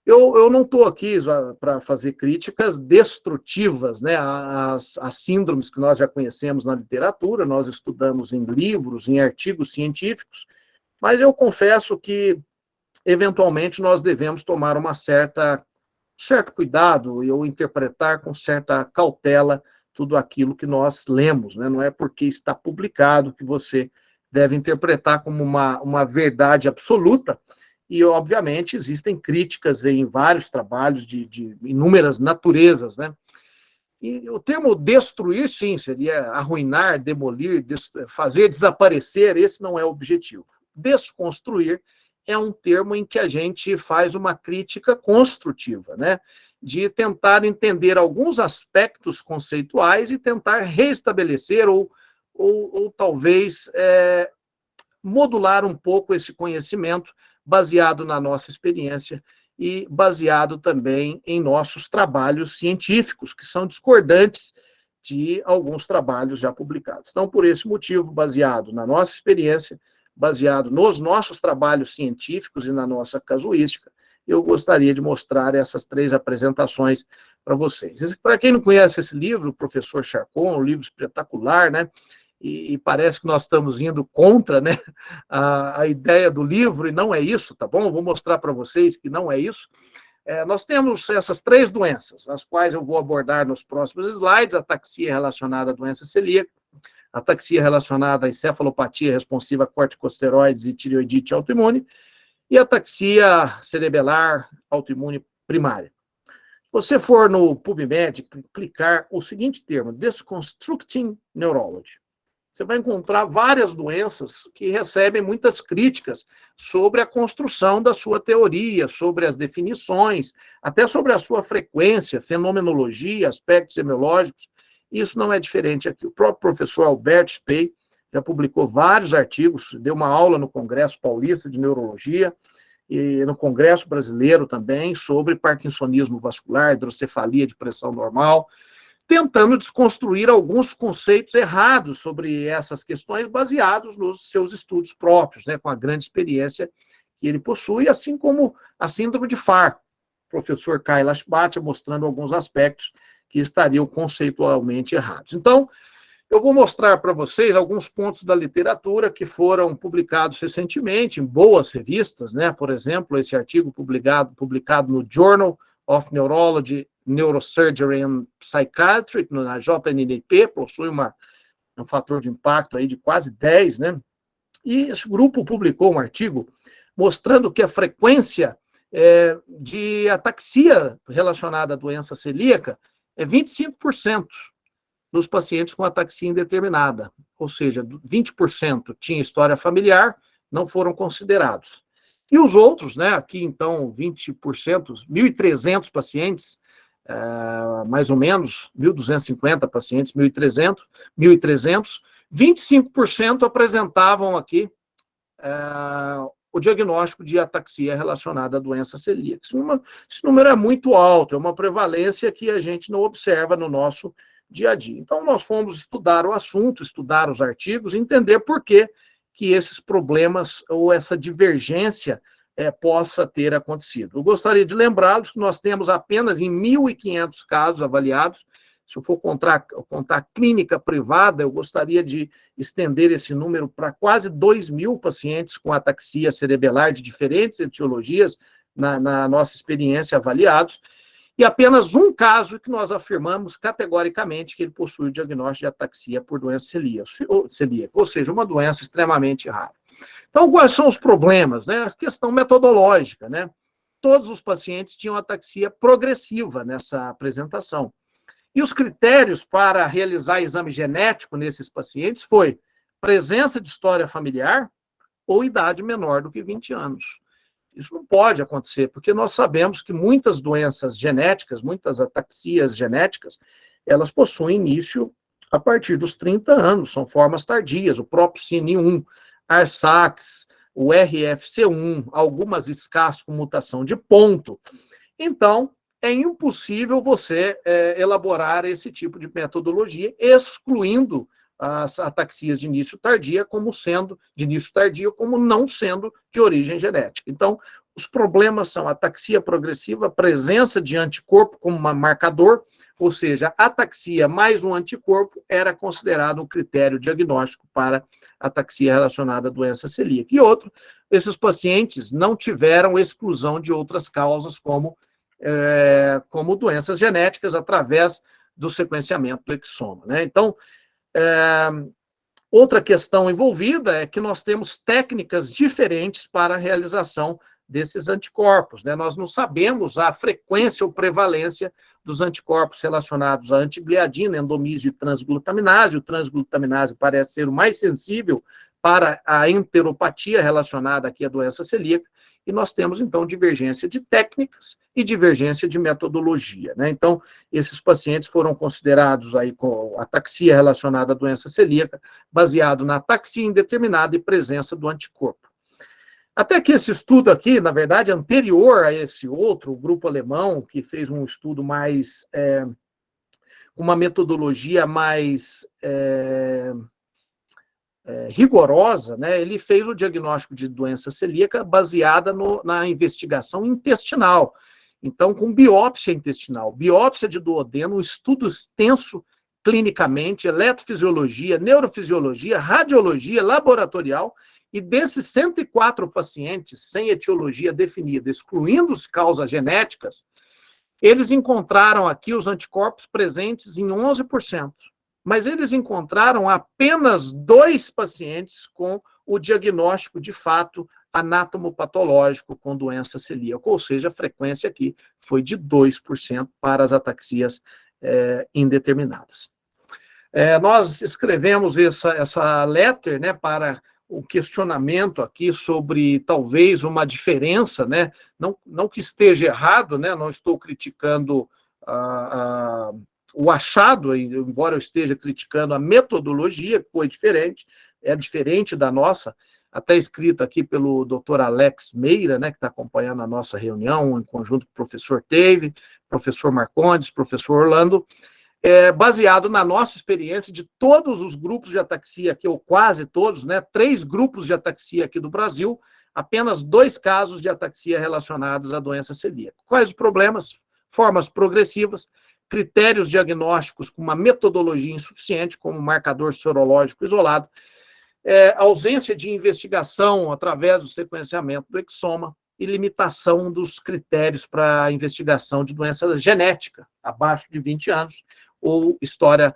Eu não estou aqui para fazer críticas destrutivas, né, às síndromes que nós já conhecemos na literatura, nós estudamos em livros, em artigos científicos, mas eu confesso que, eventualmente, nós devemos tomar certo cuidado e ou interpretar com certa cautela tudo aquilo que nós lemos, né? Não é porque está publicado que você deve interpretar como uma verdade absoluta, e, obviamente, existem críticas em vários trabalhos de inúmeras naturezas, né? E o termo destruir, sim, seria arruinar, demolir, fazer desaparecer, esse não é o objetivo. Desconstruir é um termo em que a gente faz uma crítica construtiva, né? De tentar entender alguns aspectos conceituais e tentar restabelecer ou talvez modular um pouco esse conhecimento baseado na nossa experiência e baseado também em nossos trabalhos científicos, que são discordantes de alguns trabalhos já publicados. Então, por esse motivo, baseado na nossa experiência, baseado nos nossos trabalhos científicos e na nossa casuística, eu gostaria de mostrar essas 3 apresentações para vocês. Para quem não conhece esse livro, o Professor Charcot, um livro espetacular, né? E parece que nós estamos indo contra, né, a ideia do livro, e não é isso, tá bom? Vou mostrar para vocês que não é isso. Nós temos essas 3 doenças, as quais eu vou abordar nos próximos slides: a ataxia relacionada à doença celíaca, a ataxia relacionada à encefalopatia responsiva a corticosteroides e tireoidite autoimune, e a ataxia cerebelar autoimune primária. Se você for no PubMed, clicar o seguinte termo, Deconstructing Neurology, você vai encontrar várias doenças que recebem muitas críticas sobre a construção da sua teoria, sobre as definições, até sobre a sua frequência, fenomenologia, aspectos semiológicos. Isso não é diferente aqui. O próprio professor Albert Speer já publicou vários artigos, deu uma aula no Congresso Paulista de Neurologia e no Congresso Brasileiro também sobre parkinsonismo vascular, hidrocefalia de pressão normal, tentando desconstruir alguns conceitos errados sobre essas questões, baseados nos seus estudos próprios, né, com a grande experiência que ele possui, assim como a síndrome de Farr, o professor Kailash Bhatia, mostrando alguns aspectos que estariam conceitualmente errados. Então, eu vou mostrar para vocês alguns pontos da literatura que foram publicados recentemente em boas revistas, né? Por exemplo, esse artigo publicado no Journal of Neurology, Neurosurgery and Psychiatry, na JNNP, possui um fator de impacto aí de quase 10, né? E esse grupo publicou um artigo mostrando que a frequência de ataxia relacionada à doença celíaca é 25% nos pacientes com ataxia indeterminada, ou seja, 20% tinha história familiar, não foram considerados. E os outros, né, aqui então 20%, 1.300 pacientes, mais ou menos, 1.250 pacientes, 1.300, 25% apresentavam aqui o diagnóstico de ataxia relacionada à doença celíaca. Esse número é muito alto, é uma prevalência que a gente não observa no nosso dia a dia. Então, nós fomos estudar o assunto, estudar os artigos, entender por que esses problemas ou essa divergência possa ter acontecido. Eu gostaria de lembrá-los que nós temos apenas em 1.500 casos avaliados. Se eu for contar a clínica privada, eu gostaria de estender esse número para quase 2.000 pacientes com ataxia cerebelar de diferentes etiologias, na nossa experiência, avaliados, e apenas um caso que nós afirmamos categoricamente que ele possui o diagnóstico de ataxia por doença celíaca, ou seja, uma doença extremamente rara. Então, quais são os problemas, né? A questão metodológica, né? Todos os pacientes tinham ataxia progressiva nessa apresentação. E os critérios para realizar exame genético nesses pacientes foi presença de história familiar ou idade menor do que 20 anos. Isso não pode acontecer, porque nós sabemos que muitas doenças genéticas, muitas ataxias genéticas, elas possuem início a partir dos 30 anos, são formas tardias, o próprio CIN1, ARSAX, o RFC1, algumas escassas com mutação de ponto. Então, é impossível você elaborar esse tipo de metodologia, excluindo as ataxias de início tardio como não sendo de origem genética. Então, os problemas são ataxia progressiva, presença de anticorpo como marcador, ou seja, ataxia mais um anticorpo era considerado um critério diagnóstico para ataxia relacionada à doença celíaca. E outro, esses pacientes não tiveram exclusão de outras causas como doenças genéticas através do sequenciamento do exoma, né? Então, outra questão envolvida é que nós temos técnicas diferentes para a realização desses anticorpos, né? Nós não sabemos a frequência ou prevalência dos anticorpos relacionados à antigliadina, endomísio e transglutaminase. O transglutaminase parece ser o mais sensível para a enteropatia relacionada aqui à doença celíaca, e nós temos, então, divergência de técnicas e divergência de metodologia, né? Então, esses pacientes foram considerados aí com ataxia relacionada à doença celíaca, baseado na ataxia indeterminada e presença do anticorpo. Até que esse estudo aqui, na verdade, anterior a esse outro, o grupo alemão, que fez um estudo mais, uma metodologia mais rigorosa, né, ele fez o diagnóstico de doença celíaca baseada na investigação intestinal. Então, com biópsia intestinal, biópsia de duodeno, um estudo extenso clinicamente, eletrofisiologia, neurofisiologia, radiologia, laboratorial, e desses 104 pacientes sem etiologia definida, excluindo as causas genéticas, eles encontraram aqui os anticorpos presentes em 11%. Mas eles encontraram apenas 2 pacientes com o diagnóstico, de fato, anatomopatológico com doença celíaca, ou seja, a frequência aqui foi de 2% para as ataxias indeterminadas. Nós escrevemos essa letter, né, para o questionamento aqui sobre talvez uma diferença, né, não que esteja errado, né, não estou criticando o achado, embora eu esteja criticando a metodologia, que foi diferente, é diferente da nossa, até escrito aqui pelo Dr. Alex Meira, né, que está acompanhando a nossa reunião, em conjunto com o professor Teve, professor Marcondes, professor Orlando, baseado na nossa experiência de todos os grupos de ataxia aqui, ou quase todos, né, 3 grupos de ataxia aqui do Brasil, apenas 2 casos de ataxia relacionados à doença celíaca. Quais os problemas? Formas progressivas, critérios diagnósticos com uma metodologia insuficiente, como marcador sorológico isolado, ausência de investigação através do sequenciamento do exoma e limitação dos critérios para investigação de doença genética abaixo de 20 anos ou história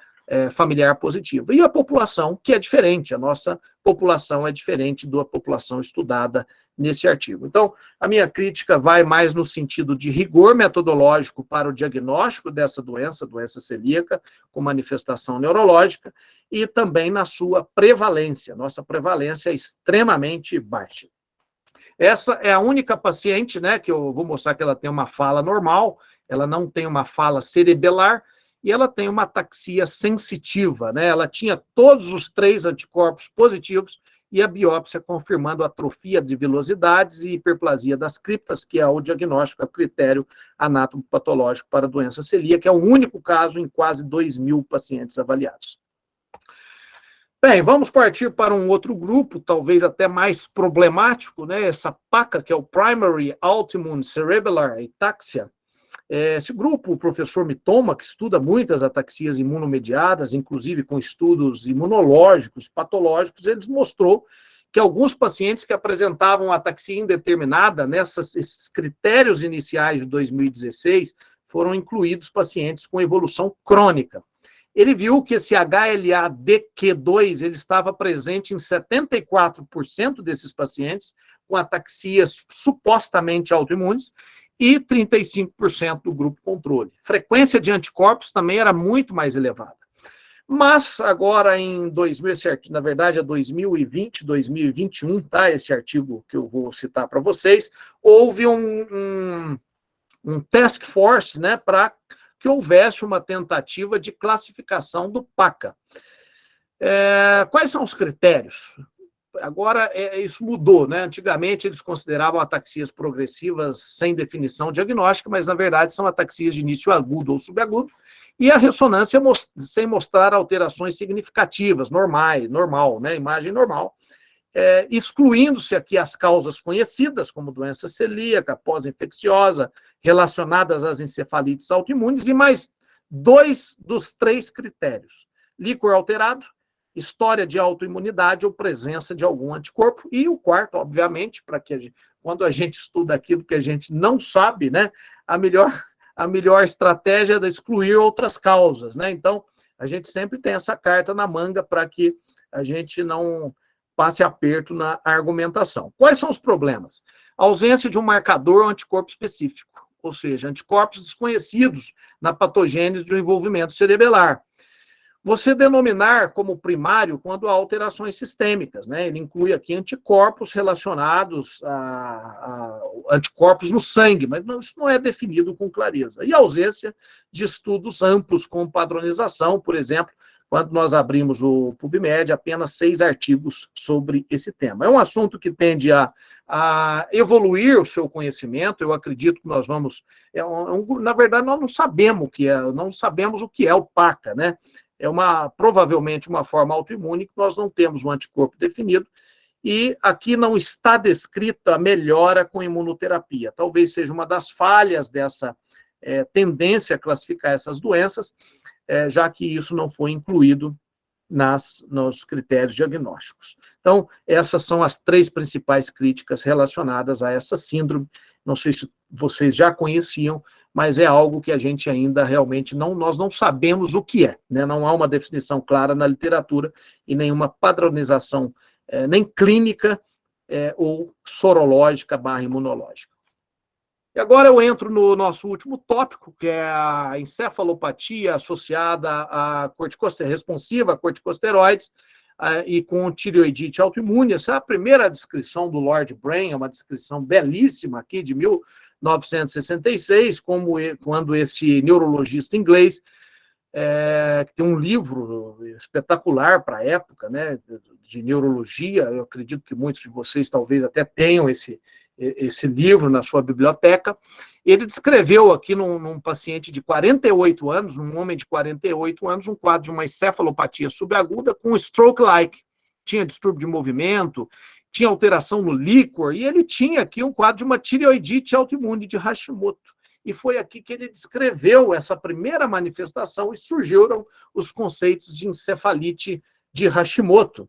familiar positiva. E a população, que é diferente, a nossa população é diferente da população estudada nesse artigo. Então, a minha crítica vai mais no sentido de rigor metodológico para o diagnóstico dessa doença celíaca, com manifestação neurológica, e também na sua prevalência. Nossa prevalência é extremamente baixa. Essa é a única paciente, né, que eu vou mostrar que ela tem uma fala normal, ela não tem uma fala cerebelar, e ela tem uma ataxia sensitiva, né? Ela tinha todos os 3 anticorpos positivos e a biópsia confirmando atrofia de vilosidades e hiperplasia das criptas, que é o diagnóstico, é o critério anatomopatológico para a doença celíaca, que é o único caso em quase 2.000 pacientes avaliados. Bem, vamos partir para um outro grupo, talvez até mais problemático, né? Essa PACA, que é o Primary Autoimmune Cerebellar Ataxia. Esse grupo, o professor Mitoma, que estuda muitas ataxias imunomediadas, inclusive com estudos imunológicos, patológicos, ele mostrou que alguns pacientes que apresentavam ataxia indeterminada, esses critérios iniciais de 2016, foram incluídos pacientes com evolução crônica. Ele viu que esse HLA-DQ2 ele estava presente em 74% desses pacientes com ataxias supostamente autoimunes, e 35% do grupo controle. Frequência de anticorpos também era muito mais elevada. Mas agora em na verdade é 2020, 2021, tá? Esse artigo que eu vou citar para vocês, houve um task force, né, para que houvesse uma tentativa de classificação do PACA. Quais são os critérios? Agora, isso mudou, né? Antigamente, eles consideravam ataxias progressivas sem definição diagnóstica, mas, na verdade, são ataxias de início agudo ou subagudo, e a ressonância sem mostrar alterações significativas, normal, né? Imagem normal, excluindo-se aqui as causas conhecidas, como doença celíaca, pós-infecciosa, relacionadas às encefalites autoimunes, e mais 2 dos 3 critérios: líquor alterado, história de autoimunidade ou presença de algum anticorpo, e o quarto, obviamente, para que quando a gente estuda aquilo que a gente não sabe, né, a melhor estratégia é excluir outras causas, né? Então, a gente sempre tem essa carta na manga para que a gente não passe aperto na argumentação. Quais são os problemas? A ausência de um marcador anticorpo específico, ou seja, anticorpos desconhecidos na patogênese do envolvimento cerebelar. Você denominar como primário quando há alterações sistêmicas, né? Ele inclui aqui anticorpos relacionados a anticorpos no sangue, mas isso não é definido com clareza. E a ausência de estudos amplos com padronização, por exemplo, quando nós abrimos o PubMed, apenas 6 artigos sobre esse tema. É um assunto que tende a evoluir o seu conhecimento. Eu acredito que nós vamos... na verdade, nós não sabemos o que é o PACA, né? É provavelmente uma forma autoimune que nós não temos um anticorpo definido, e aqui não está descrita a melhora com imunoterapia. Talvez seja uma das falhas dessa tendência a classificar essas doenças, já que isso não foi incluído nos critérios diagnósticos. Então, essas são as 3 principais críticas relacionadas a essa síndrome. Não sei se vocês já conheciam, mas é algo que a gente ainda realmente nós não sabemos o que é, né? Não há uma definição clara na literatura e nenhuma padronização, nem clínica ou sorológica / imunológica. E agora eu entro no nosso último tópico, que é a encefalopatia associada à responsiva a corticosteroides e com tireoidite autoimune. Essa é a primeira descrição do Lord Brain, é uma descrição belíssima aqui de 1966, quando esse neurologista inglês, que tem um livro espetacular para a época, né, de neurologia. Eu acredito que muitos de vocês talvez até tenham esse livro na sua biblioteca. Ele descreveu aqui num paciente de 48 anos, um homem de 48 anos, um quadro de uma encefalopatia subaguda com stroke-like. Tinha distúrbio de movimento, tinha alteração no líquor, e ele tinha aqui um quadro de uma tireoidite autoimune de Hashimoto. E foi aqui que ele descreveu essa primeira manifestação e surgiram os conceitos de encefalite de Hashimoto.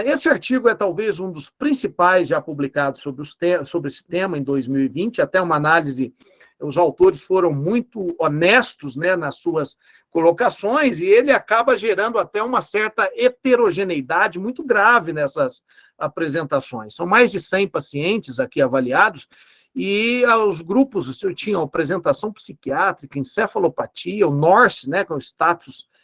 Esse artigo é talvez um dos principais já publicados sobre esse tema em 2020, até uma análise, os autores foram muito honestos, né, nas suas colocações, e ele acaba gerando até uma certa heterogeneidade muito grave nessas apresentações. São mais de 100 pacientes aqui avaliados, e os grupos tinham apresentação psiquiátrica, encefalopatia, o NORSE, né, que é o status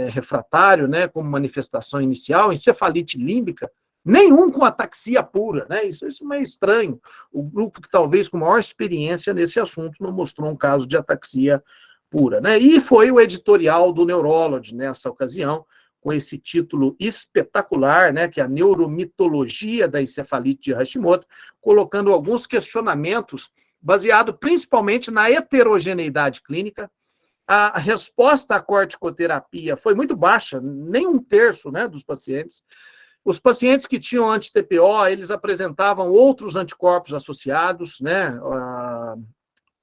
refratário, né, como manifestação inicial, encefalite límbica, nenhum com ataxia pura, né? Isso é meio estranho. O grupo que talvez com maior experiência nesse assunto não mostrou um caso de ataxia pura, né? E foi o editorial do Neurology nessa ocasião, com esse título espetacular, né, que é a neuromitologia da encefalite de Hashimoto, colocando alguns questionamentos baseado principalmente na heterogeneidade clínica. A resposta à corticoterapia foi muito baixa, nem 1/3, né, dos pacientes. Os pacientes que tinham anti-TPO, eles apresentavam outros anticorpos associados, né,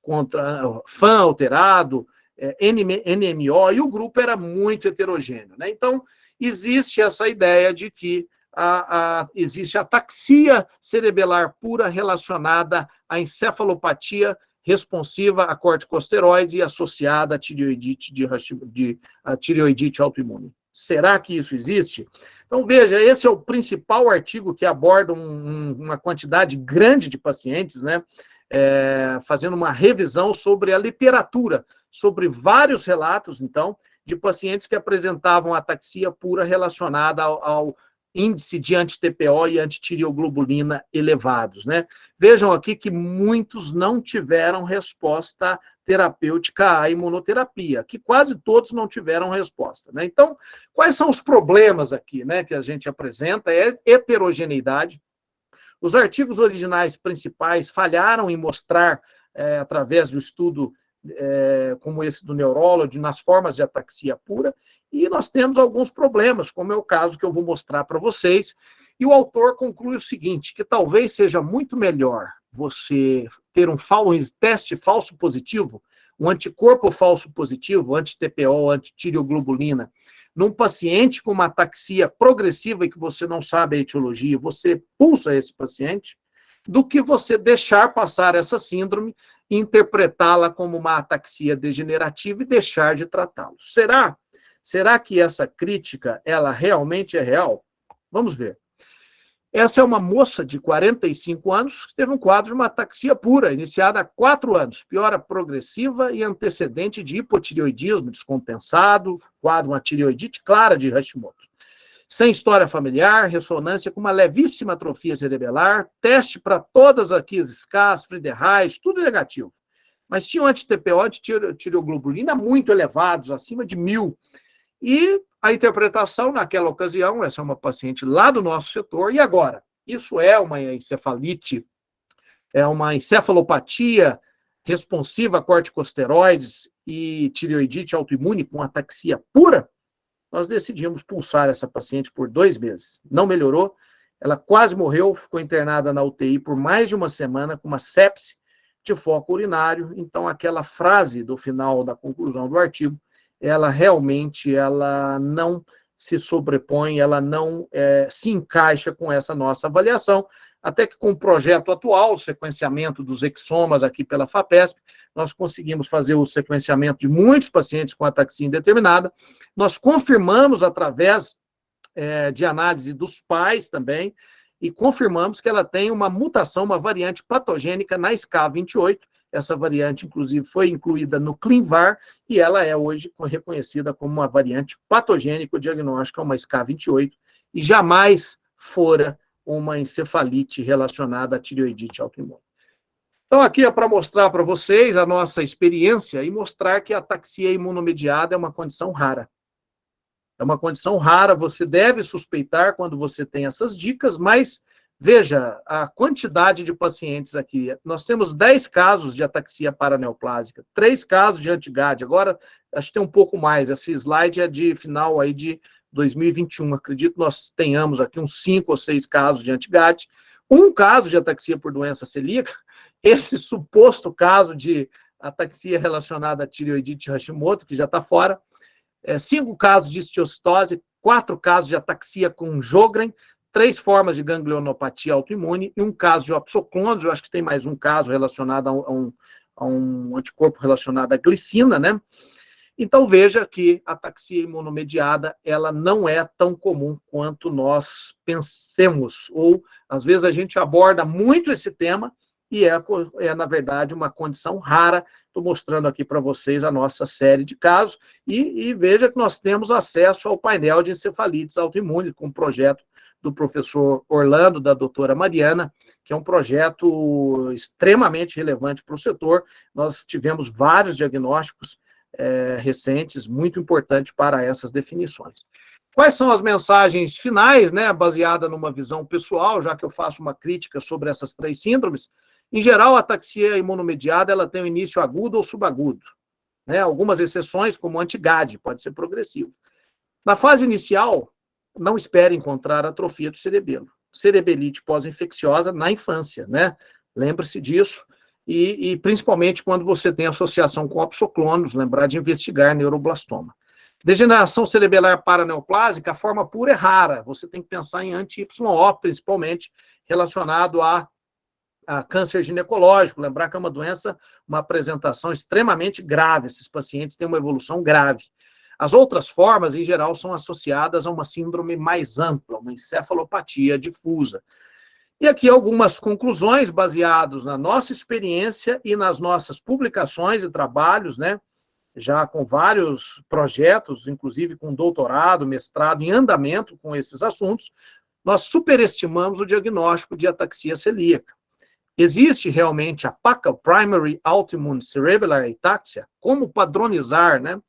contra FAN alterado, NMO, e o grupo era muito heterogêneo, né? Então, existe essa ideia de que existe ataxia cerebelar pura relacionada à encefalopatia responsiva a corticosteroides e associada à tireoidite autoimune. Será que isso existe? Então, veja, esse é o principal artigo que aborda uma quantidade grande de pacientes, né, fazendo uma revisão sobre a literatura, sobre vários relatos, então, de pacientes que apresentavam ataxia pura relacionada ao índice de anti-TPO e antitireoglobulina elevados, né? Vejam aqui que muitos não tiveram resposta terapêutica à imunoterapia, que quase todos não tiveram resposta, né? Então, quais são os problemas aqui, né, que a gente apresenta? É heterogeneidade. Os artigos originais principais falharam em mostrar, através do estudo como esse do Neurology, nas formas de ataxia pura, e nós temos alguns problemas, como é o caso que eu vou mostrar para vocês, e o autor conclui o seguinte, que talvez seja muito melhor você ter um teste falso positivo, um anticorpo falso positivo, anti-TPO, anti-tireoglobulina, num paciente com uma ataxia progressiva e que você não sabe a etiologia, você pulsa esse paciente, do que você deixar passar essa síndrome e interpretá-la como uma ataxia degenerativa e deixar de tratá-lo. Será que essa crítica, ela realmente é real? Vamos ver. Essa é uma moça de 45 anos que teve um quadro de uma ataxia pura, iniciada há 4 anos, piora progressiva e antecedente de hipotireoidismo descompensado, quadro uma tireoidite clara de Hashimoto. Sem história familiar, ressonância com uma levíssima atrofia cerebelar, teste para todas aqui as SCAs, Friedreich, tudo negativo. Mas tinha um anti-TPO de tireoglobulina muito elevados, acima de 1000. E a interpretação naquela ocasião, essa é uma paciente lá do nosso setor, e agora? Isso é uma encefalite, é uma encefalopatia responsiva a corticosteroides e tireoidite autoimune com ataxia pura? Nós decidimos pulsar essa paciente por 2 meses. Não melhorou, ela quase morreu, ficou internada na UTI por mais de uma semana com uma sepse de foco urinário. Então, aquela frase do final da conclusão do artigo, ela realmente não se sobrepõe, ela não se encaixa com essa nossa avaliação, até que com o projeto atual, o sequenciamento dos exomas aqui pela FAPESP, nós conseguimos fazer o sequenciamento de muitos pacientes com ataxia indeterminada, nós confirmamos através de análise dos pais também, e confirmamos que ela tem uma mutação, uma variante patogênica na SCA28, essa variante, inclusive, foi incluída no ClinVar e ela é hoje reconhecida como uma variante patogênica diagnóstica, uma SCA28, e jamais fora uma encefalite relacionada à tireoidite autoimune. Então, aqui é para mostrar para vocês a nossa experiência e mostrar que a ataxia imunomediada é uma condição rara. É uma condição rara, você deve suspeitar quando você tem essas dicas, mas veja a quantidade de pacientes aqui. Nós temos 10 casos de ataxia paraneoplásica, 3 casos de anti-GAD. Agora, acho que tem um pouco mais. Esse slide é de final aí de 2021. Acredito que nós tenhamos aqui uns 5 ou 6 casos de anti-GAD. 1 caso de ataxia por doença celíaca. Esse suposto caso de ataxia relacionada a tireoidite Hashimoto, que já está fora. 5 casos de histiocytose, 4 casos de ataxia com Sjögren, 3 formas de ganglionopatia autoimune e 1 caso de opsoclondros. Eu acho que tem mais um caso relacionado a um anticorpo relacionado à glicina, né? Então, veja que a ataxia imunomediada, ela não é tão comum quanto nós pensemos, ou, às vezes, a gente aborda muito esse tema e na verdade, uma condição rara. Estou mostrando aqui para vocês a nossa série de casos e veja que nós temos acesso ao painel de encefalites autoimunes com o projeto do professor Orlando, da doutora Mariana, que é um projeto extremamente relevante para o setor. Nós tivemos vários diagnósticos recentes, muito importantes para essas definições. Quais são as mensagens finais, né, baseada numa visão pessoal, já que eu faço uma crítica sobre essas 3 síndromes? Em geral, a ataxia imunomediada ela tem um início agudo ou subagudo, né? Algumas exceções, como o anti-GAD, pode ser progressivo. Na fase inicial, não espere encontrar atrofia do cerebelo. Cerebelite pós-infecciosa na infância, né? Lembre-se disso. E principalmente quando você tem associação com opsoclonos, lembrar de investigar neuroblastoma. Degeneração cerebelar paraneoplásica, a forma pura é rara. Você tem que pensar em anti-YO, principalmente relacionado a câncer ginecológico. Lembrar que é uma doença, uma apresentação extremamente grave. Esses pacientes têm uma evolução grave. As outras formas, em geral, são associadas a uma síndrome mais ampla, uma encefalopatia difusa. E aqui algumas conclusões baseadas na nossa experiência e nas nossas publicações e trabalhos, né? Já com vários projetos, inclusive com doutorado, mestrado em andamento com esses assuntos, nós superestimamos o diagnóstico de ataxia celíaca. Existe realmente a PACA, Primary Autoimmune Cerebellar Ataxia, como padronizar, né?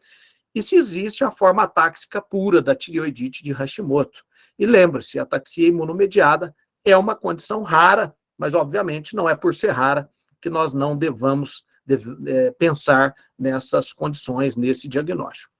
E se existe a forma atáxica pura da tireoidite de Hashimoto. E lembre-se, a ataxia imunomediada é uma condição rara, mas obviamente não é por ser rara que nós não devamos pensar nessas condições, nesse diagnóstico.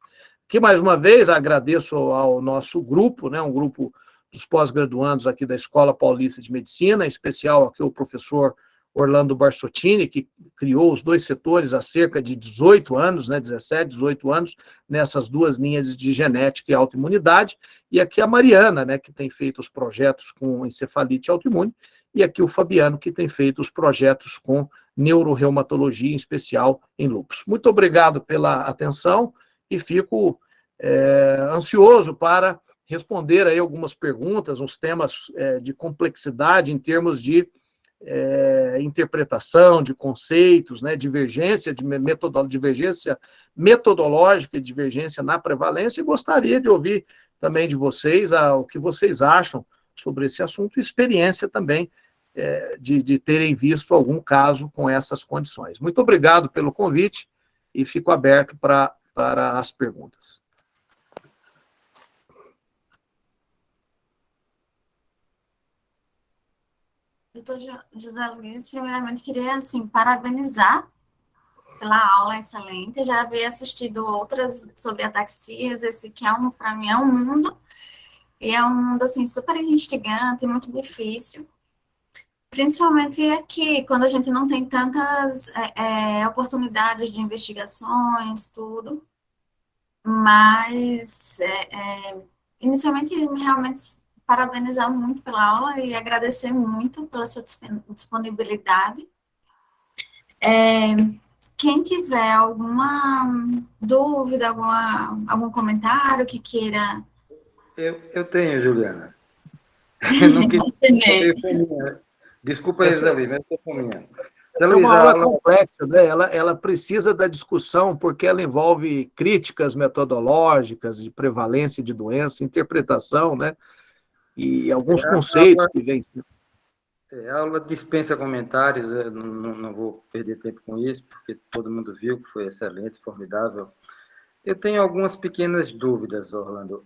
Aqui, mais uma vez, agradeço ao nosso grupo, né, um grupo dos pós-graduandos aqui da Escola Paulista de Medicina, em especial aqui o professor Orlando Barsottini, que criou os 2 setores há cerca de 18 anos, né, 17, 18 anos, nessas 2 linhas de genética e autoimunidade, e aqui a Mariana, né, que tem feito os projetos com encefalite autoimune, e aqui o Fabiano, que tem feito os projetos com neuroreumatologia, em especial em lúpus. Muito obrigado pela atenção e fico ansioso para responder aí algumas perguntas, uns temas de complexidade em termos de interpretação, de conceitos, né, divergência metodológica e divergência na prevalência, e gostaria de ouvir também de vocês o que vocês acham sobre esse assunto, e experiência também de terem visto algum caso com essas condições. Muito obrigado pelo convite e fico aberto para as perguntas. Doutor José Luiz, primeiramente queria, assim, parabenizar pela aula excelente. Já havia assistido outras sobre ataxias, esse que para mim é um mundo, e é um mundo, assim, super instigante, muito difícil. Principalmente aqui, quando a gente não tem tantas oportunidades de investigações, tudo. Mas, inicialmente, realmente parabenizar muito pela aula e agradecer muito pela sua disponibilidade. Quem tiver alguma dúvida, algum comentário que queira... Eu tenho, Juliana. Eu não queria... Desculpa aí, Zé Luiz, mas eu estou fominha. Essa é uma aula complexa, né? Ela precisa da discussão, porque ela envolve críticas metodológicas de prevalência de doença, interpretação, né? E alguns conceitos que vêm. A aula dispensa comentários, eu não vou perder tempo com isso, porque todo mundo viu que foi excelente, formidável. Eu tenho algumas pequenas dúvidas, Orlando.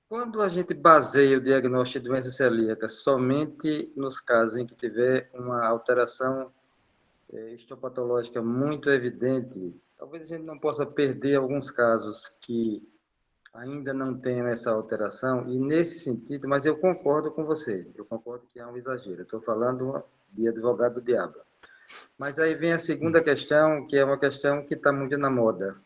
Quando a gente baseia o diagnóstico de doença celíaca somente nos casos em que tiver uma alteração histopatológica muito evidente, talvez a gente não possa perder alguns casos que ainda não tenham essa alteração, e nesse sentido, mas eu concordo com você, eu concordo que é um exagero, estou falando de advogado do diabo. Mas aí vem a segunda questão, que é uma questão que está muito na moda.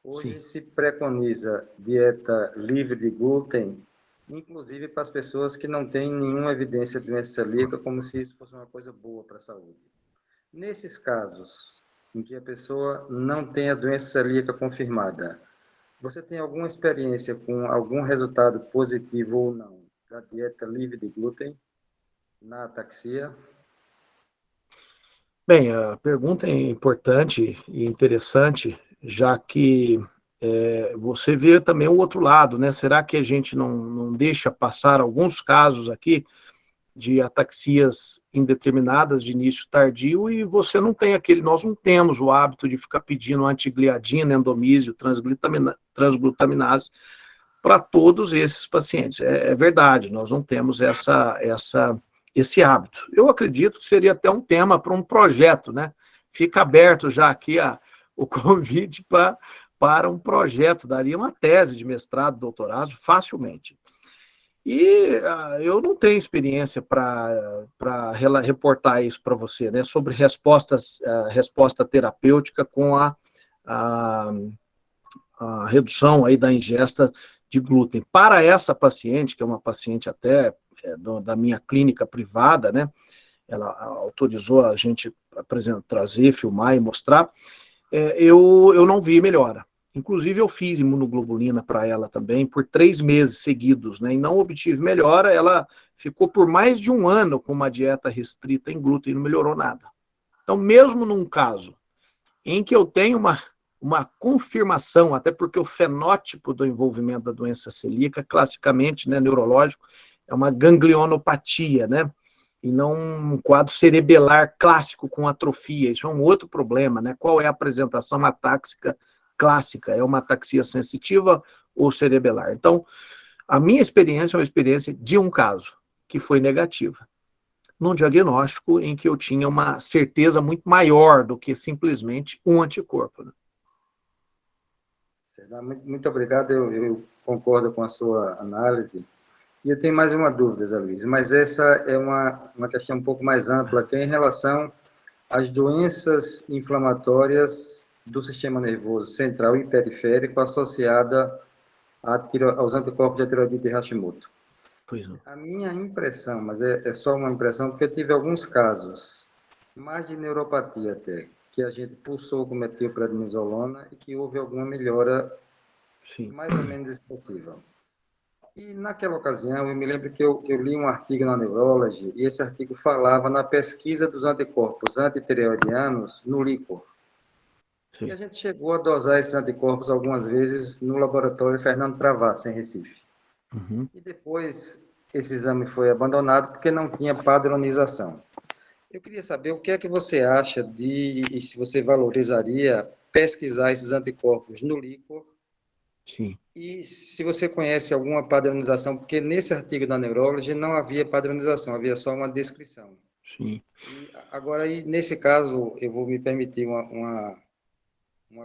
Hoje se preconiza dieta livre de glúten, inclusive para as pessoas que não têm nenhuma evidência de doença celíaca, como se isso fosse uma coisa boa para a saúde. Nesses casos em que a pessoa não tem a doença celíaca confirmada, você tem alguma experiência com algum resultado positivo ou não da dieta livre de glúten na ataxia? Bem, a pergunta é importante e interessante, já que você vê também o outro lado, né? Será que a gente não deixa passar alguns casos aqui de ataxias indeterminadas de início tardio, e você não tem nós não temos o hábito de ficar pedindo antigliadina, endomísio, transglutaminase para todos esses pacientes. É verdade, nós não temos esse hábito. Eu acredito que seria até um tema para um projeto, né? Fica aberto já aqui o convite para um projeto, daria uma tese de mestrado, doutorado, facilmente. E eu não tenho experiência para reportar isso para você, né, sobre resposta terapêutica com a redução aí da ingesta de glúten. Para essa paciente, que é uma paciente até da minha clínica privada, né, ela autorizou a gente trazer, filmar e mostrar, eu não vi melhora. Inclusive, eu fiz imunoglobulina para ela também por 3 meses seguidos, né? E não obtive melhora. Ela ficou por mais de 1 ano com uma dieta restrita em glúten e não melhorou nada. Então, mesmo num caso em que eu tenho uma confirmação, até porque o fenótipo do envolvimento da doença celíaca, classicamente, né, neurológico, é uma ganglionopatia, né? E não um quadro cerebelar clássico com atrofia. Isso é um outro problema, né? Qual é a apresentação atáxica clássica? É uma ataxia sensitiva ou cerebelar? Então, a minha experiência é uma experiência de um caso que foi negativa, num diagnóstico em que eu tinha uma certeza muito maior do que simplesmente um anticorpo. Né? Muito obrigado, eu concordo com a sua análise. E eu tenho mais uma dúvida, Zé Luiz, mas essa é uma questão um pouco mais ampla, que é em relação às doenças inflamatórias do sistema nervoso central e periférico associada aos anticorpos de tireoidite de Hashimoto. Pois não. A minha impressão, mas é só uma impressão, porque eu tive alguns casos, mais de neuropatia até, que a gente pulsou com metilprednisolona e que houve alguma melhora Sim. mais ou menos expressiva. E naquela ocasião, eu me lembro que eu li um artigo na Neurology, e esse artigo falava na pesquisa dos anticorpos antitireoidianos no líquor. Sim. E a gente chegou a dosar esses anticorpos algumas vezes no laboratório Fernando Travassos, em Recife. Uhum. E depois esse exame foi abandonado porque não tinha padronização. Eu queria saber o que é que você acha e se você valorizaria pesquisar esses anticorpos no líquor. Sim. E se você conhece alguma padronização, porque nesse artigo da Neurology não havia padronização, havia só uma descrição. Sim. E agora, aí, nesse caso, eu vou me permitir uma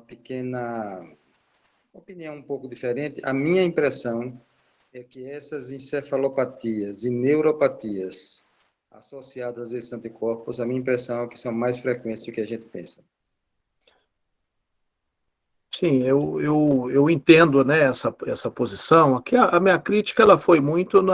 pequena opinião um pouco diferente. A minha impressão é que essas encefalopatias e neuropatias associadas a esses anticorpos, a minha impressão é que são mais frequentes do que a gente pensa. Sim, eu entendo, né, essa posição. Aqui a minha crítica ela foi muito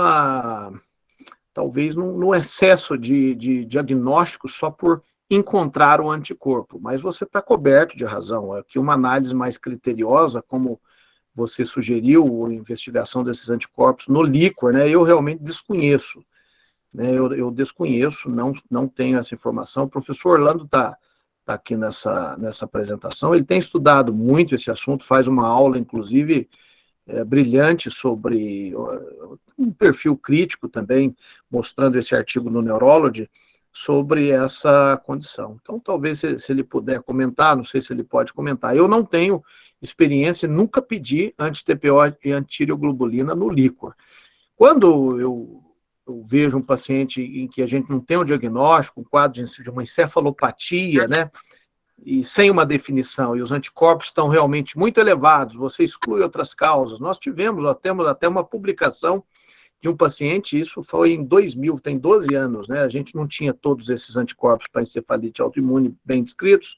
talvez no excesso de diagnóstico só por encontrar o anticorpo, mas você está coberto de razão. Aqui uma análise mais criteriosa, como você sugeriu, a investigação desses anticorpos no líquor, né, eu realmente desconheço. Né, eu desconheço, não tenho essa informação. O professor Orlando está aqui nessa apresentação, ele tem estudado muito esse assunto, faz uma aula, inclusive, brilhante sobre um perfil crítico também, mostrando esse artigo no Neurology, sobre essa condição. Então, talvez, se ele puder comentar, não sei se ele pode comentar. Eu não tenho experiência, nunca pedi anti-TPO e antireoglobulina no líquor. Quando eu vejo um paciente em que a gente não tem um diagnóstico, um quadro de uma encefalopatia, né, e sem uma definição, e os anticorpos estão realmente muito elevados, você exclui outras causas. Nós temos até uma publicação de um paciente, isso foi em 2000, tem 12 anos, né, a gente não tinha todos esses anticorpos para encefalite autoimune bem descritos,